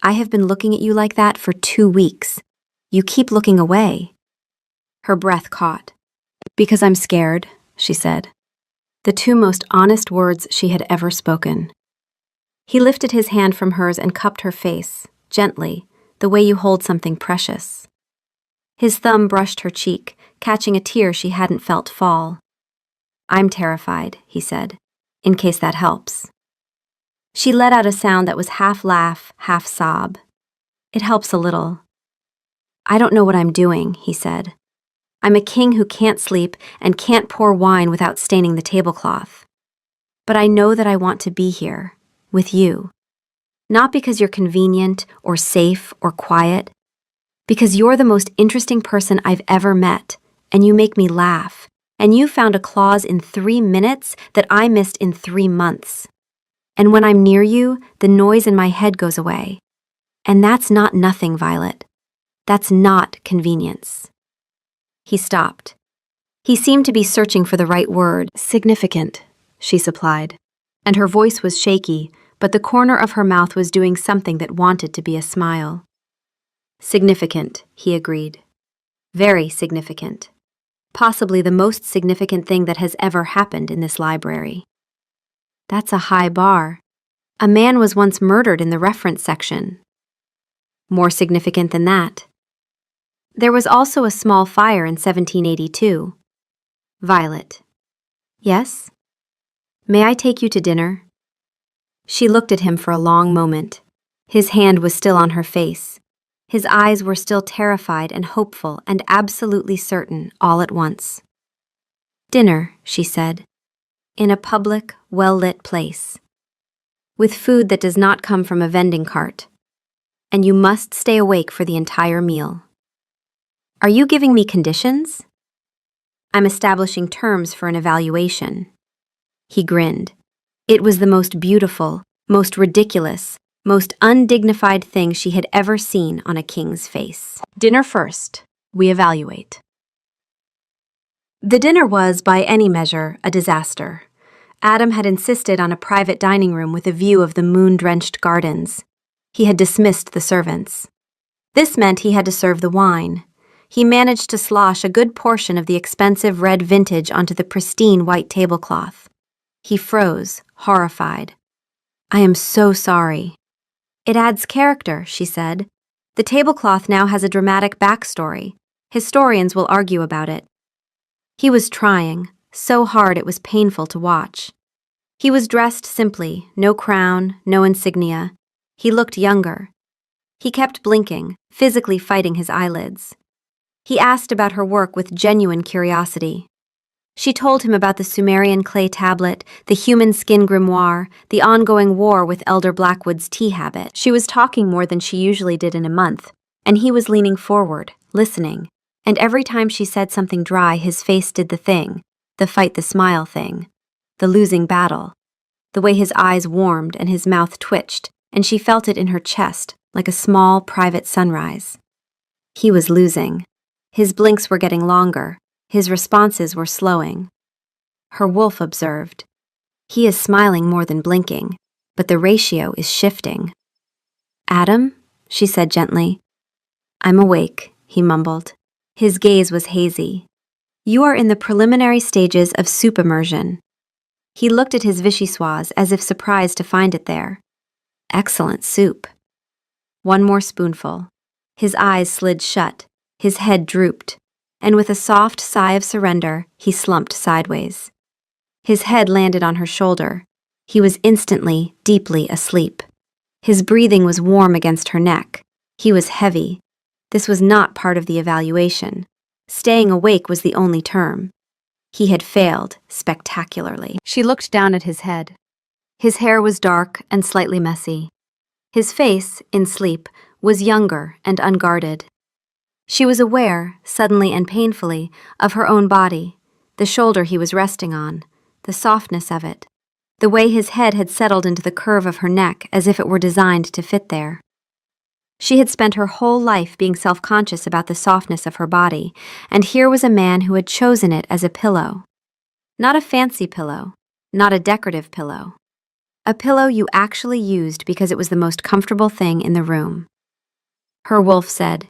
I have been looking at you like that for 2 weeks. You keep looking away. Her breath caught. Because I'm scared, she said. The 2 most honest words she had ever spoken. He lifted his hand from hers and cupped her face, gently, the way you hold something precious. His thumb brushed her cheek, catching a tear she hadn't felt fall. I'm terrified, he said, in case that helps. She let out a sound that was half laugh, half sob. It helps a little. I don't know what I'm doing, he said. I'm a king who can't sleep and can't pour wine without staining the tablecloth. But I know that I want to be here, with you. Not because you're convenient or safe or quiet, because you're the most interesting person I've ever met, and you make me laugh, and you found a clause in 3 minutes that I missed in 3 months. And when I'm near you, the noise in my head goes away. And that's not nothing, Violet. That's not convenience. He stopped. He seemed to be searching for the right word. Significant, she supplied. And her voice was shaky, but the corner of her mouth was doing something that wanted to be a smile. Significant, he agreed. Very significant. Possibly the most significant thing that has ever happened in this library. That's a high bar. A man was once murdered in the reference section. More significant than that. There was also a small fire in 1782. Violet. Yes? May I take you to dinner? She looked at him for a long moment. His hand was still on her face. His eyes were still terrified and hopeful and absolutely certain all at once. Dinner, she said. In a public, well-lit place. With food that does not come from a vending cart. And you must stay awake for the entire meal. Are you giving me conditions? I'm establishing terms for an evaluation. He grinned. It was the most beautiful, most ridiculous, most undignified thing she had ever seen on a king's face. Dinner first, we evaluate. The dinner was, by any measure, a disaster. Adam had insisted on a private dining room with a view of the moon-drenched gardens. He had dismissed the servants. This meant he had to serve the wine. He managed to slosh a good portion of the expensive red vintage onto the pristine white tablecloth. He froze, horrified. I am so sorry. It adds character, she said. The tablecloth now has a dramatic backstory. Historians will argue about it. He was trying, so hard it was painful to watch. He was dressed simply, no crown, no insignia. He looked younger. He kept blinking, physically fighting his eyelids. He asked about her work with genuine curiosity. She told him about the Sumerian clay tablet, the human skin grimoire, the ongoing war with Elder Blackwood's tea habit. She was talking more than she usually did in a month, and he was leaning forward, listening. And every time she said something dry, his face did the thing, the fight the smile thing, the losing battle. The way his eyes warmed and his mouth twitched, and she felt it in her chest, like a small, private sunrise. He was losing. His blinks were getting longer. His responses were slowing. Her wolf observed. He is smiling more than blinking, but the ratio is shifting. Adam, she said gently. I'm awake, he mumbled. His gaze was hazy. You are in the preliminary stages of soup immersion. He looked at his vichyssoise as if surprised to find it there. Excellent soup. One more spoonful. His eyes slid shut. His head drooped, and with a soft sigh of surrender, he slumped sideways. His head landed on her shoulder. He was instantly, deeply asleep. His breathing was warm against her neck. He was heavy. This was not part of the evaluation. Staying awake was the only term. He had failed spectacularly. She looked down at his head. His hair was dark and slightly messy. His face, in sleep, was younger and unguarded. She was aware, suddenly and painfully, of her own body, the shoulder he was resting on, the softness of it, the way his head had settled into the curve of her neck as if it were designed to fit there. She had spent her whole life being self-conscious about the softness of her body, and here was a man who had chosen it as a pillow. Not a fancy pillow, not a decorative pillow. A pillow you actually used because it was the most comfortable thing in the room. Her wolf said,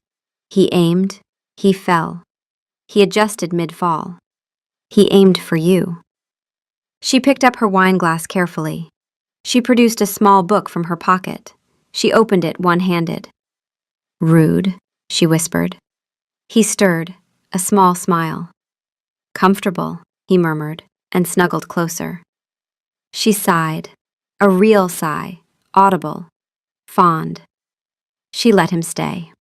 he aimed, he fell. He adjusted mid-fall. He aimed for you. She picked up her wine glass carefully. She produced a small book from her pocket. She opened it one-handed. Rude, she whispered. He stirred, a small smile. Comfortable, he murmured, and snuggled closer. She sighed, a real sigh, audible, fond. She let him stay.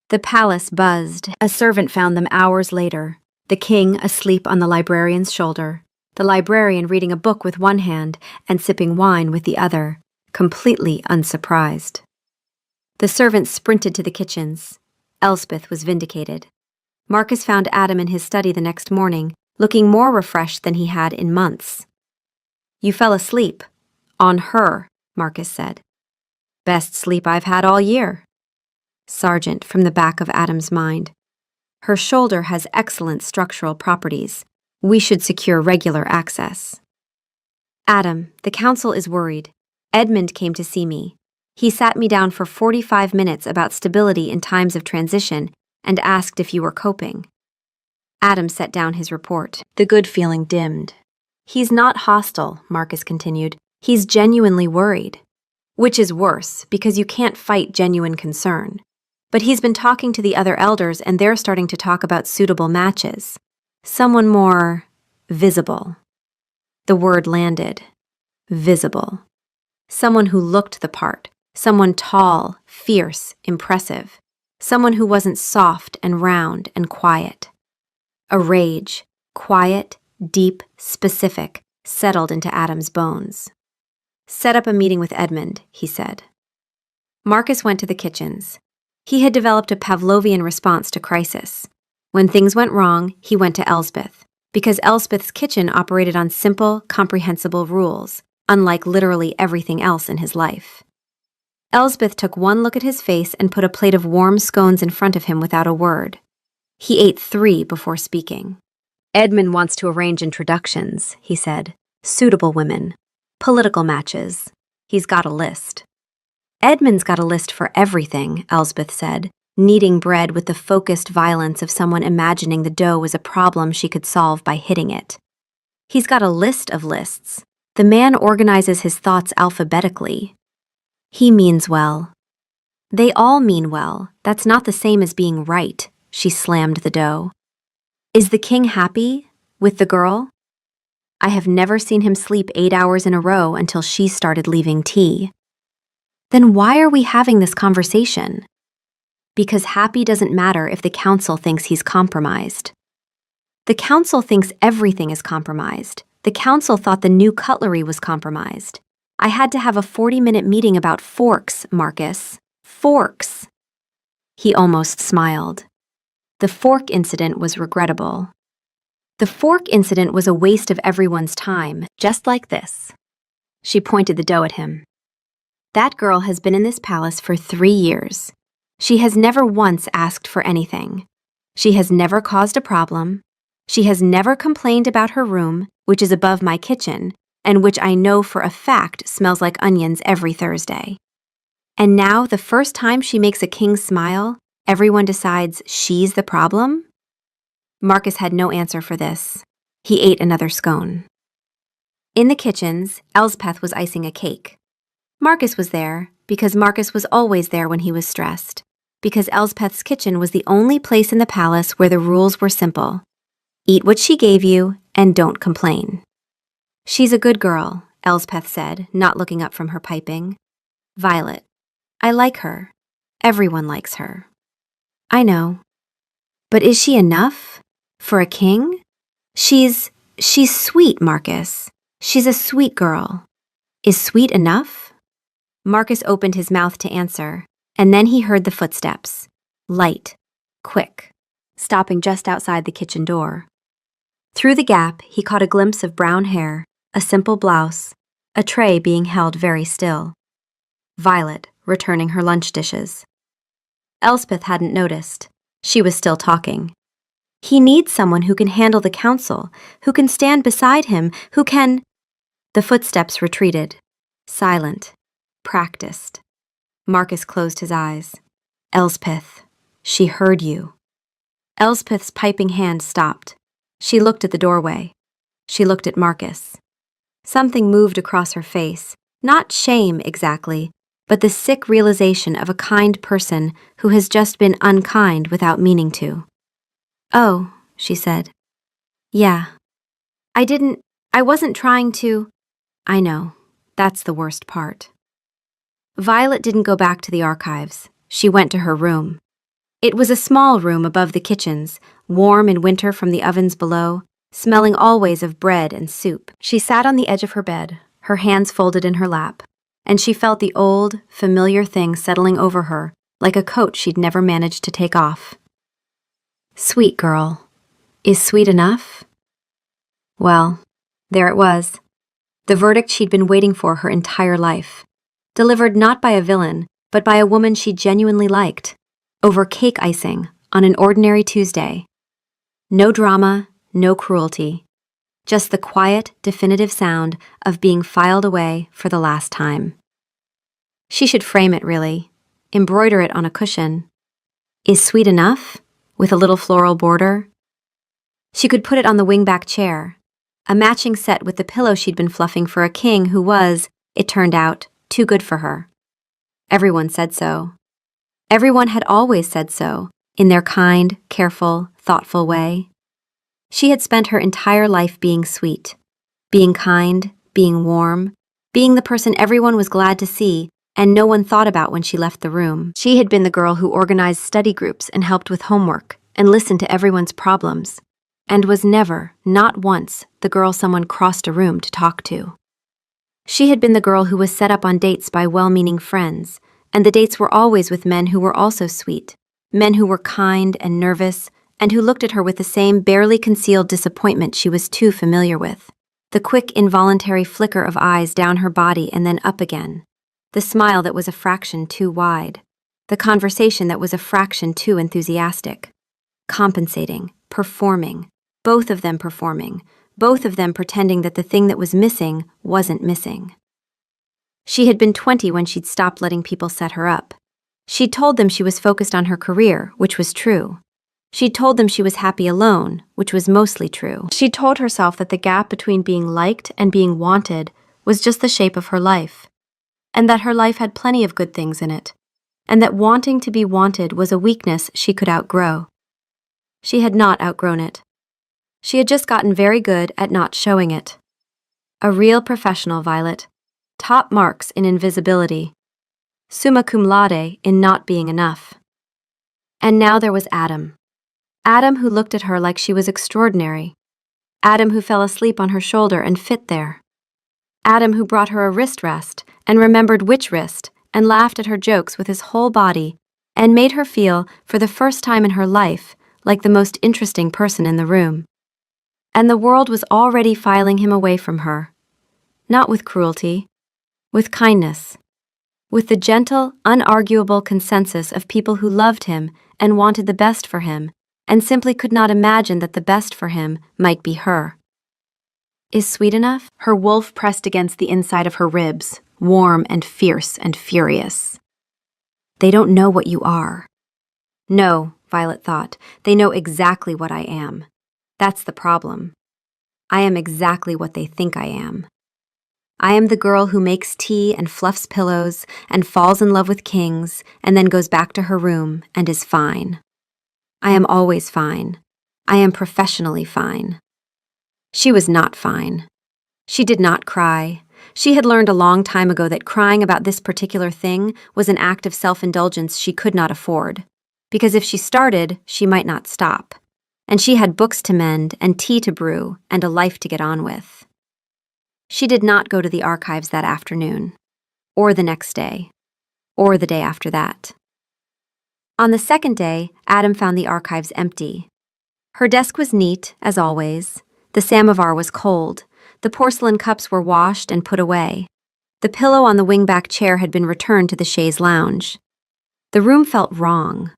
The palace buzzed. A servant found them hours later, the king asleep on the librarian's shoulder, the librarian reading a book with one hand and sipping wine with the other, completely unsurprised. The servants sprinted to the kitchens. Elspeth was vindicated. Marcus found Adam in his study the next morning, looking more refreshed than he had in months. "You fell asleep. On her," Marcus said. "Best sleep I've had all year." Sergeant from the back of Adam's mind. "Her shoulder has excellent structural properties. We should secure regular access." "Adam, the council is worried. Edmund came to see me. He sat me down for 45 minutes about stability in times of transition and asked if you were coping." Adam set down his report. The good feeling dimmed. "He's not hostile," Marcus continued. "He's genuinely worried. Which is worse, because you can't fight genuine concern. But he's been talking to the other elders and they're starting to talk about suitable matches. Someone more visible." The word landed. Visible. Someone who looked the part. Someone tall, fierce, impressive. Someone who wasn't soft and round and quiet. A rage, quiet, deep, specific, settled into Adam's bones. "Set up a meeting with Edmund," he said. Marcus went to the kitchens. He had developed a Pavlovian response to crisis. When things went wrong, he went to Elspeth, because Elspeth's kitchen operated on simple, comprehensible rules, unlike literally everything else in his life. Elspeth took one look at his face and put a plate of warm scones in front of him without a word. He ate 3 before speaking. "Edmund wants to arrange introductions," he said. "Suitable women. Political matches. He's got a list." "Edmund's got a list for everything," Elspeth said, kneading bread with the focused violence of someone imagining the dough was a problem she could solve by hitting it. "He's got a list of lists. The man organizes his thoughts alphabetically. He means well." "They all mean well. That's not the same as being right," she slammed the dough. "Is the king happy with the girl?" "I have never seen him sleep 8 hours in a row until she started leaving tea." "Then why are we having this conversation?" "Because happy doesn't matter if the council thinks he's compromised." "The council thinks everything is compromised. The council thought the new cutlery was compromised. I had to have a 40-minute meeting about forks, Marcus. Forks." He almost smiled. The fork incident was regrettable. "The fork incident was a waste of everyone's time, just like this." She pointed the dough at him. "That girl has been in this palace for 3 years. She has never once asked for anything. She has never caused a problem. She has never complained about her room, which is above my kitchen, and which I know for a fact smells like onions every Thursday. And now, the first time she makes a king smile, everyone decides she's the problem?" Marcus had no answer for this. He ate another scone. In the kitchens, Elspeth was icing a cake. Marcus was there, because Marcus was always there when he was stressed, because Elspeth's kitchen was the only place in the palace where the rules were simple. Eat what she gave you, and don't complain. "She's a good girl," Elspeth said, not looking up from her piping. "Violet. I like her. Everyone likes her." "I know. But is she enough? For a king? She's sweet, Marcus. She's a sweet girl. Is sweet enough?" Marcus opened his mouth to answer, and then he heard the footsteps. Light. Quick. Stopping just outside the kitchen door. Through the gap, he caught a glimpse of brown hair, a simple blouse, a tray being held very still. Violet, returning her lunch dishes. Elspeth hadn't noticed. She was still talking. "He needs someone who can handle the council, who can stand beside him, who can—" The footsteps retreated. Silent. Practiced. Marcus closed his eyes. "Elspeth, she heard you." Elspeth's piping hand stopped. She looked at the doorway. She looked at Marcus. Something moved across her face, not shame exactly, but the sick realization of a kind person who has just been unkind without meaning to. "Oh," she said. "Yeah. I wasn't trying to—" "I know. That's the worst part." Violet didn't go back to the archives. She went to her room. It was a small room above the kitchens, warm in winter from the ovens below, smelling always of bread and soup. She sat on the edge of her bed, her hands folded in her lap, and she felt the old, familiar thing settling over her like a coat she'd never managed to take off. Sweet girl. Is sweet enough? Well, there it was. The verdict she'd been waiting for her entire life. Delivered not by a villain, but by a woman she genuinely liked. Over cake icing on an ordinary Tuesday. No drama, no cruelty. Just the quiet, definitive sound of being filed away for the last time. She should frame it, really. Embroider it on a cushion. Is sweet enough? With a little floral border. She could put it on the wingback chair, a matching set with the pillow she'd been fluffing for a king who was, it turned out, too good for her. Everyone said so. Everyone had always said so, in their kind, careful, thoughtful way. She had spent her entire life being sweet, being kind, being warm, being the person everyone was glad to see and no one thought about when she left the room. She had been the girl who organized study groups and helped with homework and listened to everyone's problems, and was never, not once, the girl someone crossed a room to talk to. She had been the girl who was set up on dates by well-meaning friends, and the dates were always with men who were also sweet, men who were kind and nervous, and who looked at her with the same barely concealed disappointment she was too familiar with. The quick, involuntary flicker of eyes down her body and then up again. The smile that was a fraction too wide. The conversation that was a fraction too enthusiastic. Compensating, performing, both of them performing, both of them pretending that the thing that was missing wasn't missing. She had been 20 when she'd stopped letting people set her up. She'd told them she was focused on her career, which was true. She'd told them she was happy alone, which was mostly true. She'd told herself that the gap between being liked and being wanted was just the shape of her life, and that her life had plenty of good things in it, and that wanting to be wanted was a weakness she could outgrow. She had not outgrown it. She had just gotten very good at not showing it. A real professional, Violet. Top marks in invisibility. Summa cum laude in not being enough. And now there was Adam. Adam who looked at her like she was extraordinary. Adam who fell asleep on her shoulder and fit there. Adam who brought her a wrist rest and remembered which wrist and laughed at her jokes with his whole body and made her feel, for the first time in her life, like the most interesting person in the room. And the world was already filing him away from her. Not with cruelty, with kindness. With the gentle, unarguable consensus of people who loved him and wanted the best for him, and simply could not imagine that the best for him might be her. Is sweet enough? Her wolf pressed against the inside of her ribs, warm and fierce and furious. They don't know what you are. No, Violet thought, they know exactly what I am. That's the problem. I am exactly what they think I am. I am the girl who makes tea and fluffs pillows and falls in love with kings and then goes back to her room and is fine. I am always fine. I am professionally fine. She was not fine. She did not cry. She had learned a long time ago that crying about this particular thing was an act of self-indulgence she could not afford, because if she started, she might not stop. And she had books to mend and tea to brew and a life to get on with. She did not go to the archives that afternoon, or the next day, or the day after that. On the second day, Adam found the archives empty. Her desk was neat, as always. The samovar was cold. The porcelain cups were washed and put away. The pillow on the wingback chair had been returned to the chaise lounge. The room felt wrong.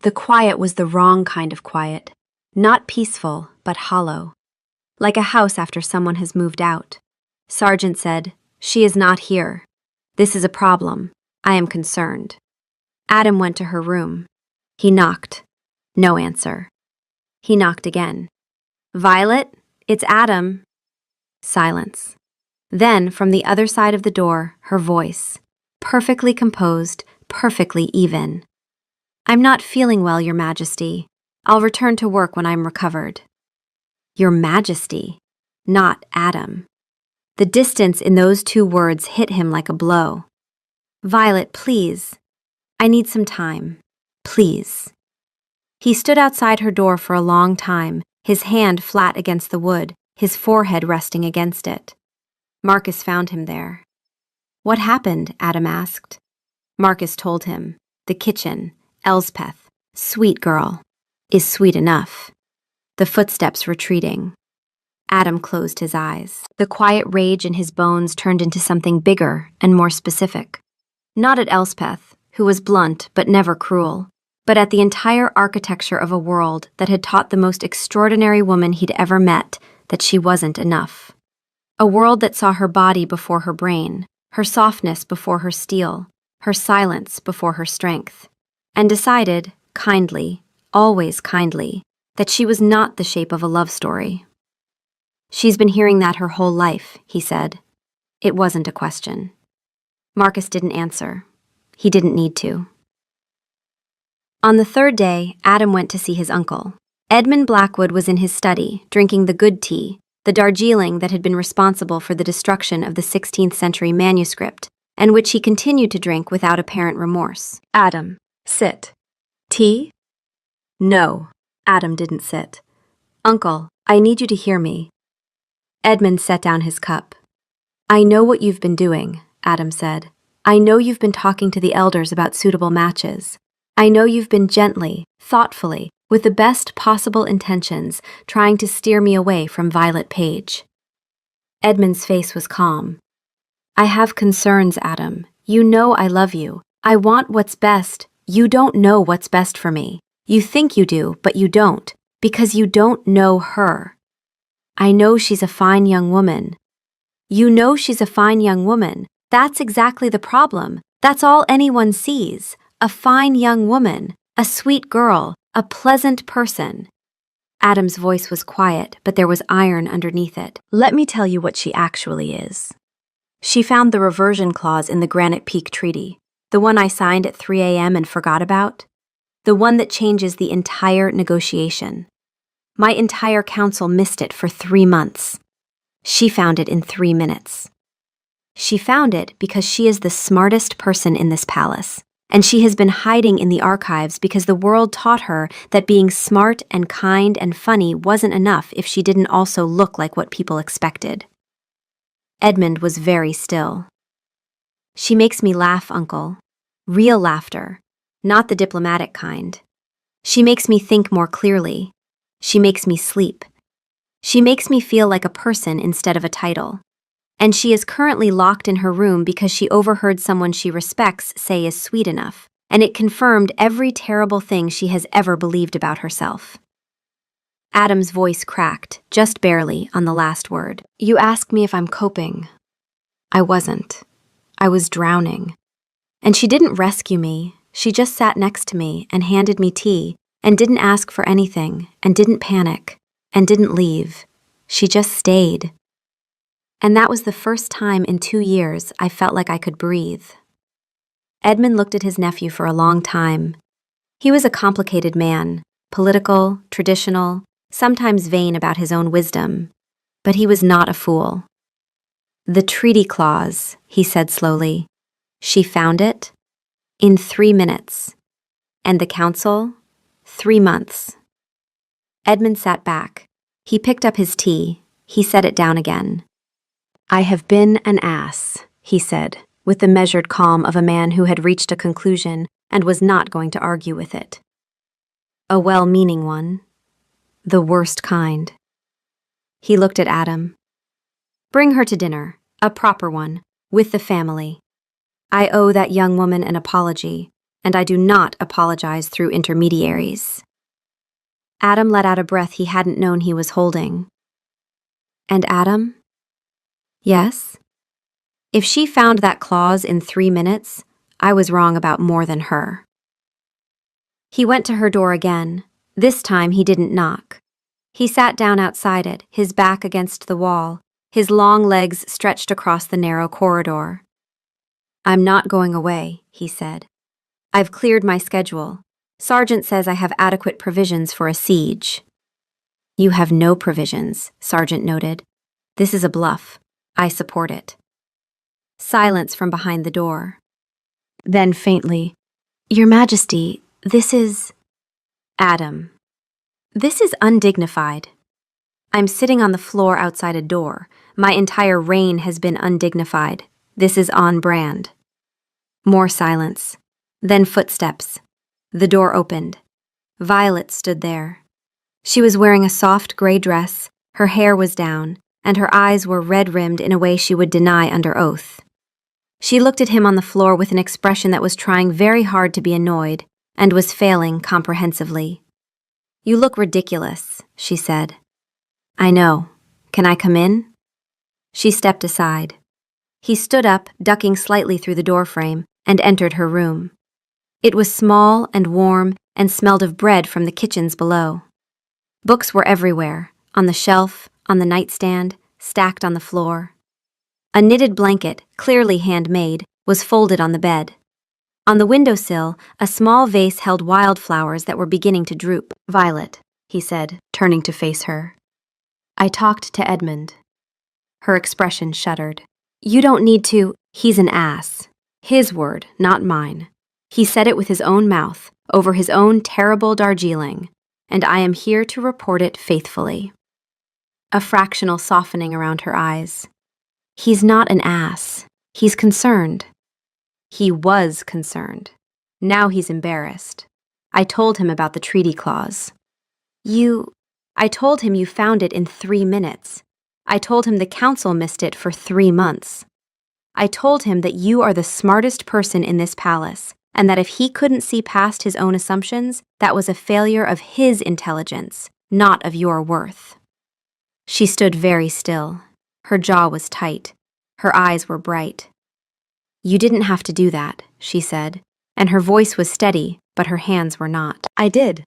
The quiet was the wrong kind of quiet. Not peaceful, but hollow. Like a house after someone has moved out. Sargent said, "She is not here. This is a problem. I am concerned." Adam went to her room. He knocked. No answer. He knocked again. "Violet, it's Adam." Silence. Then, from the other side of the door, her voice. Perfectly composed, perfectly even. "I'm not feeling well, Your Majesty. I'll return to work when I'm recovered." Your Majesty, not Adam. The distance in those two words hit him like a blow. "Violet, please. I need some time. Please." He stood outside her door for a long time, his hand flat against the wood, his forehead resting against it. Marcus found him there. "What happened?" Adam asked. Marcus told him. "The kitchen, Elspeth, sweet girl, is sweet enough." The footsteps retreating. Adam closed his eyes. The quiet rage in his bones turned into something bigger and more specific. Not at Elspeth, who was blunt but never cruel, but at the entire architecture of a world that had taught the most extraordinary woman he'd ever met that she wasn't enough. A world that saw her body before her brain, her softness before her steel, her silence before her strength, and decided, kindly, always kindly, that she was not the shape of a love story. "She's been hearing that her whole life," he said. It wasn't a question. Marcus didn't answer. He didn't need to. On the third day, Adam went to see his uncle. Edmund Blackwood was in his study, drinking the good tea, the Darjeeling that had been responsible for the destruction of the 16th century manuscript, and which he continued to drink without apparent remorse. "Adam, sit." "Tea?" "No." Adam didn't sit. "Uncle, I need you to hear me." Edmund set down his cup. "I know what you've been doing," Adam said. "I know you've been talking to the elders about suitable matches. I know you've been gently, thoughtfully, with the best possible intentions, trying to steer me away from Violet Page." Edmund's face was calm. "I have concerns, Adam. You know I love you. I want what's best. You don't know what's best for me. You think you do, but you don't, because you don't know her. I know she's a fine young woman." "You know she's a fine young woman. That's exactly the problem. That's all anyone sees. A fine young woman, a sweet girl, a pleasant person." Adam's voice was quiet, but there was iron underneath it. "Let me tell you what she actually is. She found the reversion clause in the Granite Peak Treaty, the one I signed at 3 a.m. and forgot about, the one that changes the entire negotiation. My entire council missed it for 3 months. She found it in 3 minutes. She found it because she is the smartest person in this palace, and she has been hiding in the archives because the world taught her that being smart and kind and funny wasn't enough if she didn't also look like what people expected." Edmund was very still. "She makes me laugh, Uncle. Real laughter, not the diplomatic kind. She makes me think more clearly. She makes me sleep. She makes me feel like a person instead of a title. And she is currently locked in her room because she overheard someone she respects say is sweet enough, and it confirmed every terrible thing she has ever believed about herself." Adam's voice cracked, just barely, on the last word. "You ask me if I'm coping. I wasn't. I was drowning. And she didn't rescue me. She just sat next to me and handed me tea, and didn't ask for anything, and didn't panic, and didn't leave. She just stayed. And that was the first time in 2 years I felt like I could breathe." Edmund looked at his nephew for a long time. He was a complicated man, political, traditional, sometimes vain about his own wisdom, but he was not a fool. "The treaty clause," he said slowly. "She found it in 3 minutes. And the council, 3 months." Edmund sat back. He picked up his tea. He set it down again. "I have been an ass," he said, with the measured calm of a man who had reached a conclusion and was not going to argue with it. "A well-meaning one. The worst kind." He looked at Adam. "Bring her to dinner, a proper one, with the family. I owe that young woman an apology, and I do not apologize through intermediaries." Adam let out a breath he hadn't known he was holding. "And Adam?" "Yes?" "If she found that clause in 3 minutes, I was wrong about more than her." He went to her door again. This time he didn't knock. He sat down outside it, his back against the wall, his long legs stretched across the narrow corridor. "I'm not going away," he said. "I've cleared my schedule. Sergeant says I have adequate provisions for a siege." "You have no provisions," Sergeant noted. "This is a bluff. I support it." Silence from behind the door. Then faintly, "Your Majesty, this is..." "Adam." "This is undignified," I'm sitting on the floor outside a door. My entire reign has been undignified. This is on brand. More silence. Then footsteps. The door opened. Violet stood there. She was wearing a soft gray dress, her hair was down, and her eyes were red-rimmed in a way she would deny under oath. She looked at him on the floor with an expression that was trying very hard to be annoyed, and was failing comprehensively. "You look ridiculous," she said. "I know. Can I come in?" She stepped aside. He stood up, ducking slightly through the doorframe, and entered her room. It was small and warm and smelled of bread from the kitchens below. Books were everywhere, on the shelf, on the nightstand, stacked on the floor. A knitted blanket, clearly handmade, was folded on the bed. On the windowsill, a small vase held wildflowers that were beginning to droop. "Violet," he said, turning to face her. "I talked to Edmund." Her expression shuddered. "You don't need to. He's an ass. His word, not mine. He said it with his own mouth, over his own terrible Darjeeling, and I am here to report it faithfully." A fractional softening around her eyes. "He's not an ass. He's concerned." He was concerned. Now he's embarrassed. "I told him about the treaty clause." I told him you found it in 3 minutes. I told him the council missed it for 3 months. I told him that you are the smartest person in this palace, and that if he couldn't see past his own assumptions, that was a failure of his intelligence, not of your worth." She stood very still. Her jaw was tight. Her eyes were bright. "You didn't have to do that," she said, and her voice was steady, but her hands were not. "I did.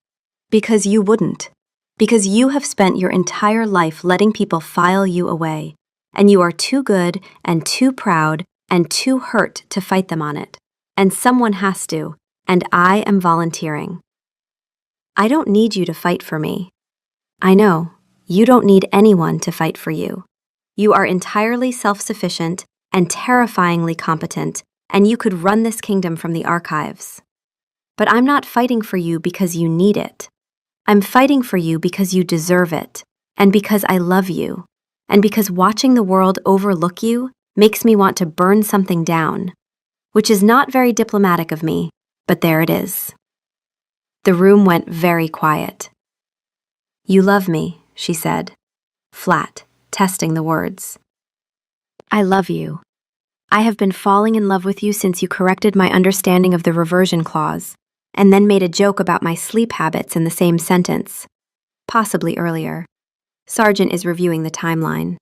Because you wouldn't. Because you have spent your entire life letting people file you away, and you are too good and too proud and too hurt to fight them on it. And someone has to, and I am volunteering. I don't need you to fight for me. I know, you don't need anyone to fight for you. You are entirely self-sufficient and terrifyingly competent, and you could run this kingdom from the archives. But I'm not fighting for you because you need it. I'm fighting for you because you deserve it, and because I love you, and because watching the world overlook you makes me want to burn something down, which is not very diplomatic of me, but there it is." The room went very quiet. "You love me," she said, flat, testing the words. "I love you. I have been falling in love with you since you corrected my understanding of the reversion clause, and then made a joke about my sleep habits in the same sentence. Possibly earlier. Sargent is reviewing the timeline."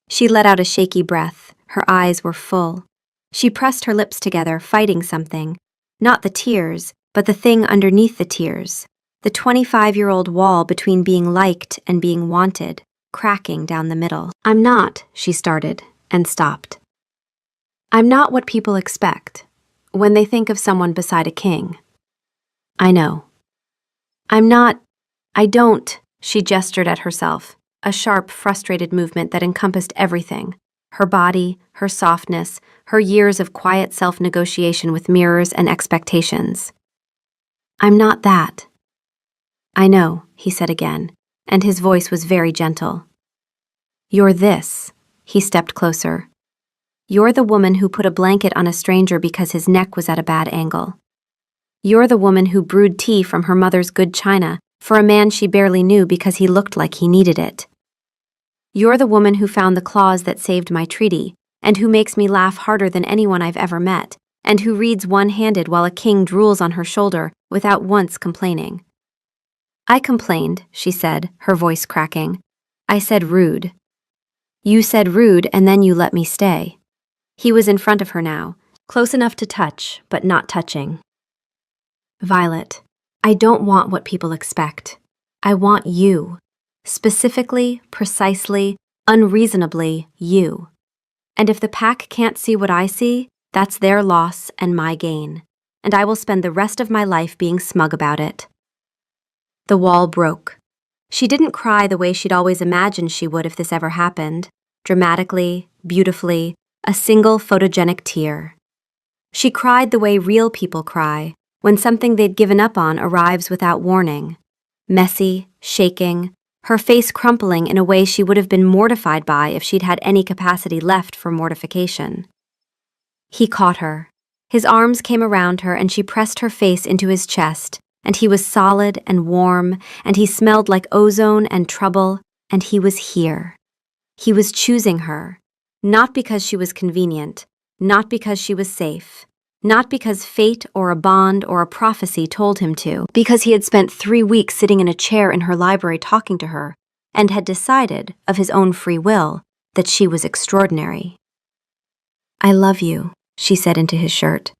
She let out a shaky breath. Her eyes were full. She pressed her lips together, fighting something. Not the tears, but the thing underneath the tears. The 25-year-old wall between being liked and being wanted, cracking down the middle. "I'm not," she started, and stopped. "I'm not what people expect when they think of someone beside a king. I know. I'm not, I don't," she gestured at herself, a sharp, frustrated movement that encompassed everything. Her body, her softness, her years of quiet self-negotiation with mirrors and expectations. "I'm not that." "I know," he said again, and his voice was very gentle. "You're this." He stepped closer. "You're the woman who put a blanket on a stranger because his neck was at a bad angle. You're the woman who brewed tea from her mother's good china for a man she barely knew because he looked like he needed it. You're the woman who found the clause that saved my treaty, and who makes me laugh harder than anyone I've ever met, and who reads one-handed while a king drools on her shoulder without once complaining." "I complained," she said, her voice cracking. "I said rude." "You said rude, and then you let me stay." He was in front of her now, close enough to touch, but not touching. "Violet, I don't want what people expect. I want you. Specifically, precisely, unreasonably you. And if the pack can't see what I see, that's their loss and my gain. And I will spend the rest of my life being smug about it." The wall broke. She didn't cry the way she'd always imagined she would if this ever happened. Dramatically, beautifully, a single photogenic tear. She cried the way real people cry, when something they'd given up on arrives without warning. Messy, shaking, her face crumpling in a way she would have been mortified by if she'd had any capacity left for mortification. He caught her. His arms came around her and she pressed her face into his chest, and he was solid and warm, and he smelled like ozone and trouble, and he was here. He was choosing her, not because she was convenient, not because she was safe, not because fate or a bond or a prophecy told him to, because he had spent 3 weeks sitting in a chair in her library talking to her, and had decided, of his own free will, that she was extraordinary. "I love you," she said into his shirt.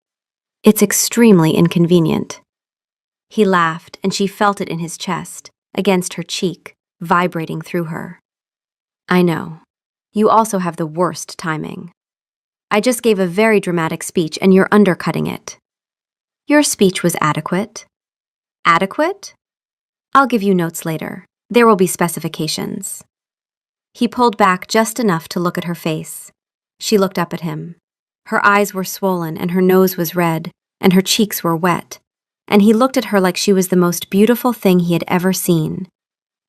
"It's extremely inconvenient." He laughed, and she felt it in his chest, against her cheek, vibrating through her. "I know. You also have the worst timing. I just gave a very dramatic speech and you're undercutting it." "Your speech was adequate." "Adequate? I'll give you notes later. There will be specifications." He pulled back just enough to look at her face. She looked up at him. Her eyes were swollen and her nose was red, and her cheeks were wet, and he looked at her like she was the most beautiful thing he had ever seen.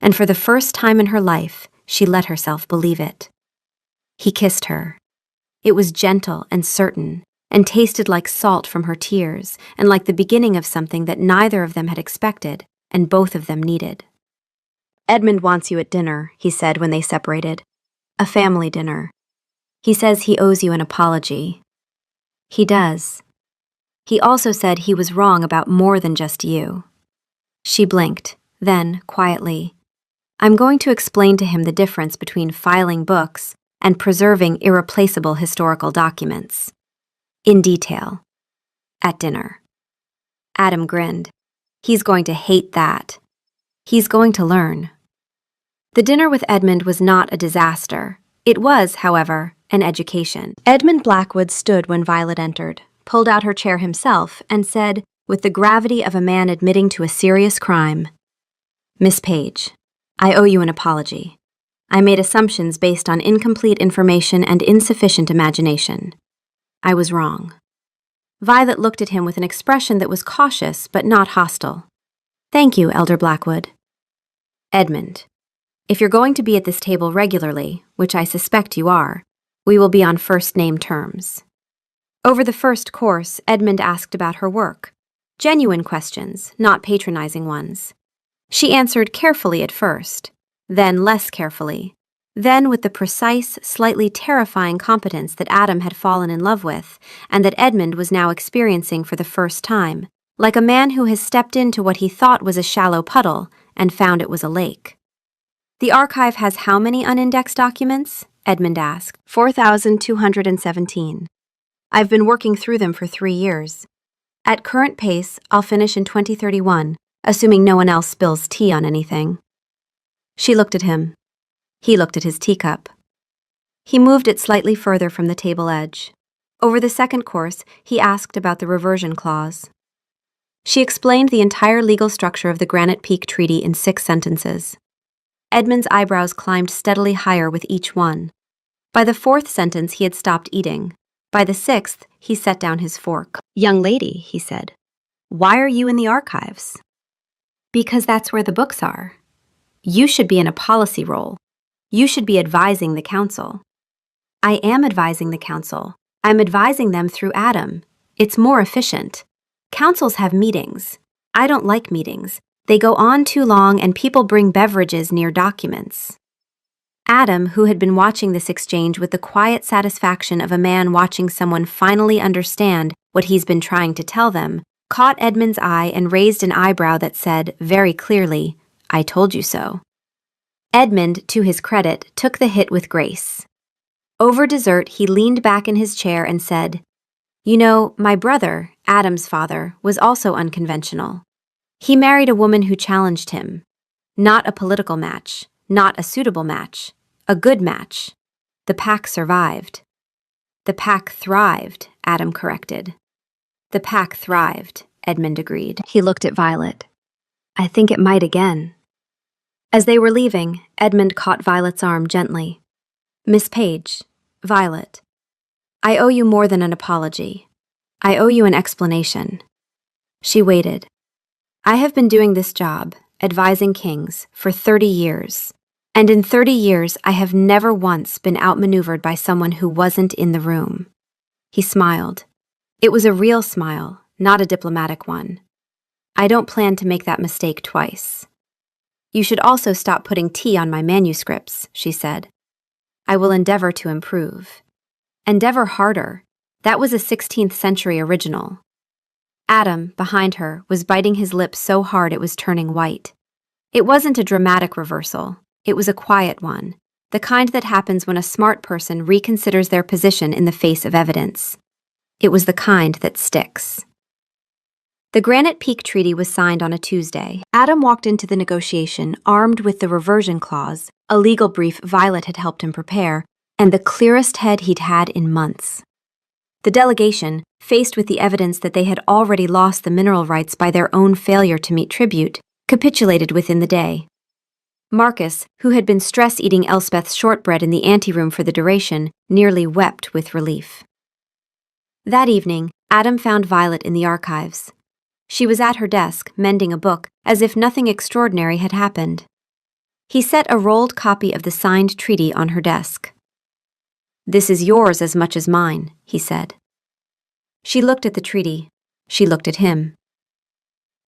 And for the first time in her life, she let herself believe it. He kissed her. It was gentle and certain, and tasted like salt from her tears, and like the beginning of something that neither of them had expected, and both of them needed. "Edmund wants you at dinner," he said when they separated. "A family dinner. He says he owes you an apology." "He does. He also said he was wrong about more than just you." She blinked, then, quietly, "I'm going to explain to him the difference between filing books and preserving irreplaceable historical documents. In detail. At dinner." Adam grinned. He's going to hate that. He's going to learn. The dinner with Edmund was not a disaster. It was, however, an education. Edmund Blackwood stood when Violet entered, pulled out her chair himself, and said, with the gravity of a man admitting to a serious crime, "Miss Page, I owe you an apology. I made assumptions based on incomplete information and insufficient imagination. I was wrong." Violet looked at him with an expression that was cautious but not hostile. "Thank you, Elder Blackwood." "Edmund, if you're going to be at this table regularly, which I suspect you are, we will be on first-name terms." Over the first course, Edmund asked about her work. Genuine questions, not patronizing ones. She answered carefully at first, then less carefully, then with the precise, slightly terrifying competence that Adam had fallen in love with, and that Edmund was now experiencing for the first time, like a man who has stepped into what he thought was a shallow puddle and found it was a lake. "The archive has how many unindexed documents?" Edmund asked. 4,217. "I've been working through them for 3 years. At current pace, I'll finish in 2031, assuming no one else spills tea on anything." She looked at him. He looked at his teacup. He moved it slightly further from the table edge. Over the second course, he asked about the reversion clause. She explained the entire legal structure of the Granite Peak Treaty in 6 sentences. Edmund's eyebrows climbed steadily higher with each one. By the 4th sentence, he had stopped eating. By the 6th, he set down his fork. "Young lady," he said, "why are you in the archives?" "Because that's where the books are. You should be in a policy role. You should be advising the council." "I am advising the council. I'm advising them through Adam. It's more efficient. Councils have meetings. I don't like meetings. They go on too long and people bring beverages near documents." Adam, who had been watching this exchange with the quiet satisfaction of a man watching someone finally understand what he's been trying to tell them, caught Edmund's eye and raised an eyebrow that said, very clearly, "I told you so." Edmund, to his credit, took the hit with grace. Over dessert, he leaned back in his chair and said, "You know, my brother, Adam's father, was also unconventional. He married a woman who challenged him. Not a political match, not a suitable match, a good match. The pack survived." "The pack thrived," Adam corrected. "The pack thrived," Edmund agreed. He looked at Violet. "I think it might again." As they were leaving, Edmund caught Violet's arm gently. "Miss Page, Violet, I owe you more than an apology. I owe you an explanation." She waited. "I have been doing this job," advising kings, for 30 years. And in 30 years, I have never once been outmaneuvered by someone who wasn't in the room. He smiled. It was a real smile, not a diplomatic one. I don't plan to make that mistake twice. You should also stop putting tea on my manuscripts, she said. I will endeavor to improve. Endeavor harder. That was a 16th century original. Adam, behind her, was biting his lip so hard it was turning white. It wasn't a dramatic reversal. It was a quiet one, the kind that happens when a smart person reconsiders their position in the face of evidence. It was the kind that sticks. The Granite Peak Treaty was signed on a Tuesday. Adam walked into the negotiation armed with the reversion clause, a legal brief Violet had helped him prepare, and the clearest head he'd had in months. The delegation, faced with the evidence that they had already lost the mineral rights by their own failure to meet tribute, capitulated within the day. Marcus, who had been stress-eating Elspeth's shortbread in the anteroom for the duration, nearly wept with relief. That evening, Adam found Violet in the archives. She was at her desk, mending a book, as if nothing extraordinary had happened. He set a rolled copy of the signed treaty on her desk. "This is yours as much as mine," he said. She looked at the treaty. She looked at him.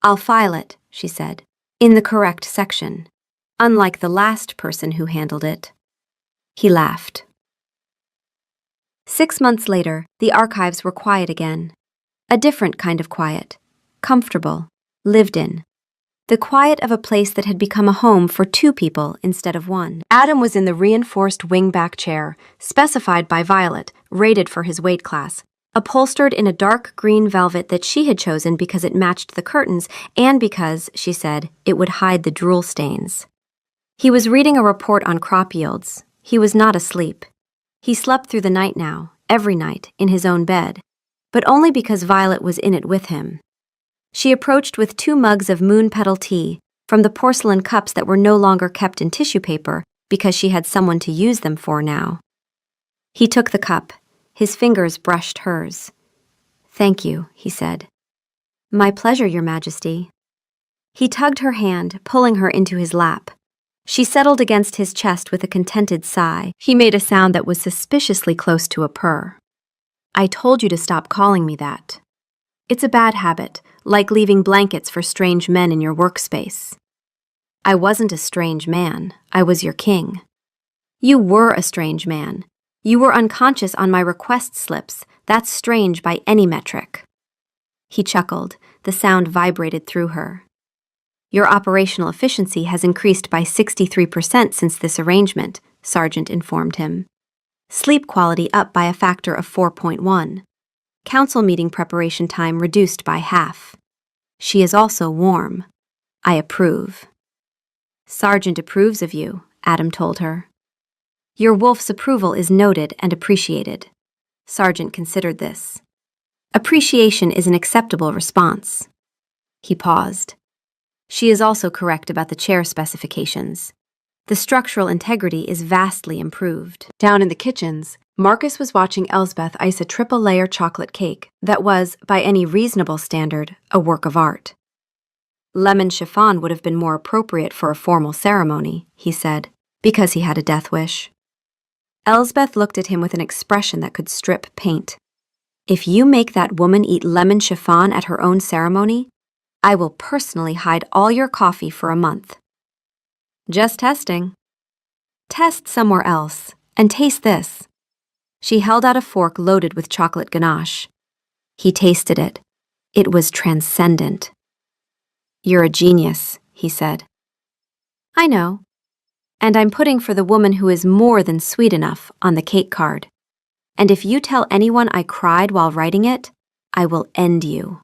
"I'll file it," she said, "in the correct section, unlike the last person who handled it." He laughed. 6 months later, the archives were quiet again. A different kind of quiet. Comfortable. Lived in. The quiet of a place that had become a home for 2 people instead of 1. Adam was in the reinforced wing-back chair, specified by Violet, rated for his weight class, upholstered in a dark green velvet that she had chosen because it matched the curtains and because, she said, it would hide the drool stains. He was reading a report on crop yields. He was not asleep. He slept through the night now, every night, in his own bed, but only because Violet was in it with him. She approached with 2 mugs of moon petal tea from the porcelain cups that were no longer kept in tissue paper because she had someone to use them for now. He took the cup. His fingers brushed hers. "Thank you," he said. "My pleasure, Your Majesty." He tugged her hand, pulling her into his lap. She settled against his chest with a contented sigh. He made a sound that was suspiciously close to a purr. "I told you to stop calling me that. It's a bad habit, like leaving blankets for strange men in your workspace." "I wasn't a strange man. I was your king." "You were a strange man. You were unconscious on my request slips. That's strange by any metric." He chuckled. The sound vibrated through her. "Your operational efficiency has increased by 63% since this arrangement," Sargent informed him. "Sleep quality up by a factor of 4.1. Council meeting preparation time reduced by half. She is also warm. I approve." "Sargent approves of you," Adam told her. "Your wolf's approval is noted and appreciated." Sargent considered this. "Appreciation is an acceptable response." He paused. "She is also correct about the chair specifications. The structural integrity is vastly improved." Down in the kitchens, Marcus was watching Elsbeth ice a triple-layer chocolate cake that was, by any reasonable standard, a work of art. "Lemon chiffon would have been more appropriate for a formal ceremony," he said, because he had a death wish. Elsbeth looked at him with an expression that could strip paint. "If you make that woman eat lemon chiffon at her own ceremony, I will personally hide all your coffee for a month." "Just testing." "Test somewhere else, and taste this." She held out a fork loaded with chocolate ganache. He tasted it. It was transcendent. "You're a genius," he said. "I know. And I'm putting for the woman who is more than sweet enough on the cake card. And if you tell anyone I cried while writing it, I will end you."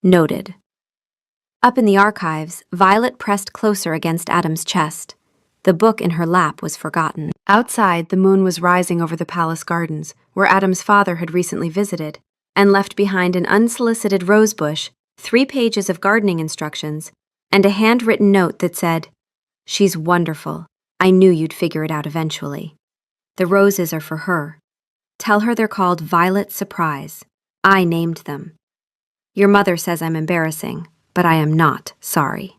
Noted. Up in the archives, Violet pressed closer against Adam's chest. The book in her lap was forgotten. Outside, the moon was rising over the palace gardens, where Adam's father had recently visited, and left behind an unsolicited rosebush, 3 pages of gardening instructions, and a handwritten note that said, "She's wonderful. I knew you'd figure it out eventually. The roses are for her. Tell her they're called Violet Surprise. I named them. Your mother says I'm embarrassing, but I am not sorry."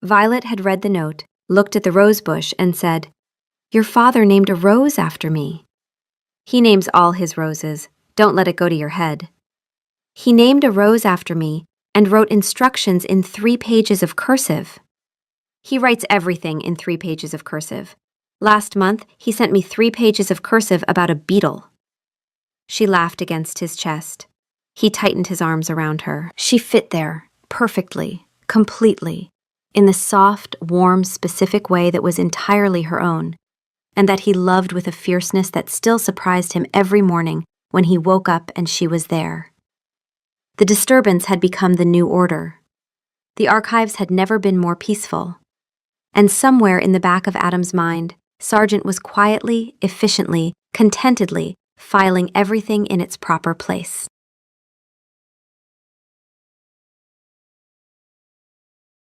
Violet had read the note, looked at the rose bush, and said, "Your father named a rose after me." "He names all his roses. Don't let it go to your head." "He named a rose after me and wrote instructions in 3 pages of cursive." "He writes everything in 3 pages of cursive. Last month, he sent me 3 pages of cursive about a beetle." She laughed against his chest. He tightened his arms around her. She fit there, perfectly, completely, in the soft, warm, specific way that was entirely her own, and that he loved with a fierceness that still surprised him every morning when he woke up and she was there. The disturbance had become the new order. The archives had never been more peaceful. And somewhere in the back of Adam's mind, Sargent was quietly, efficiently, contentedly filing everything in its proper place.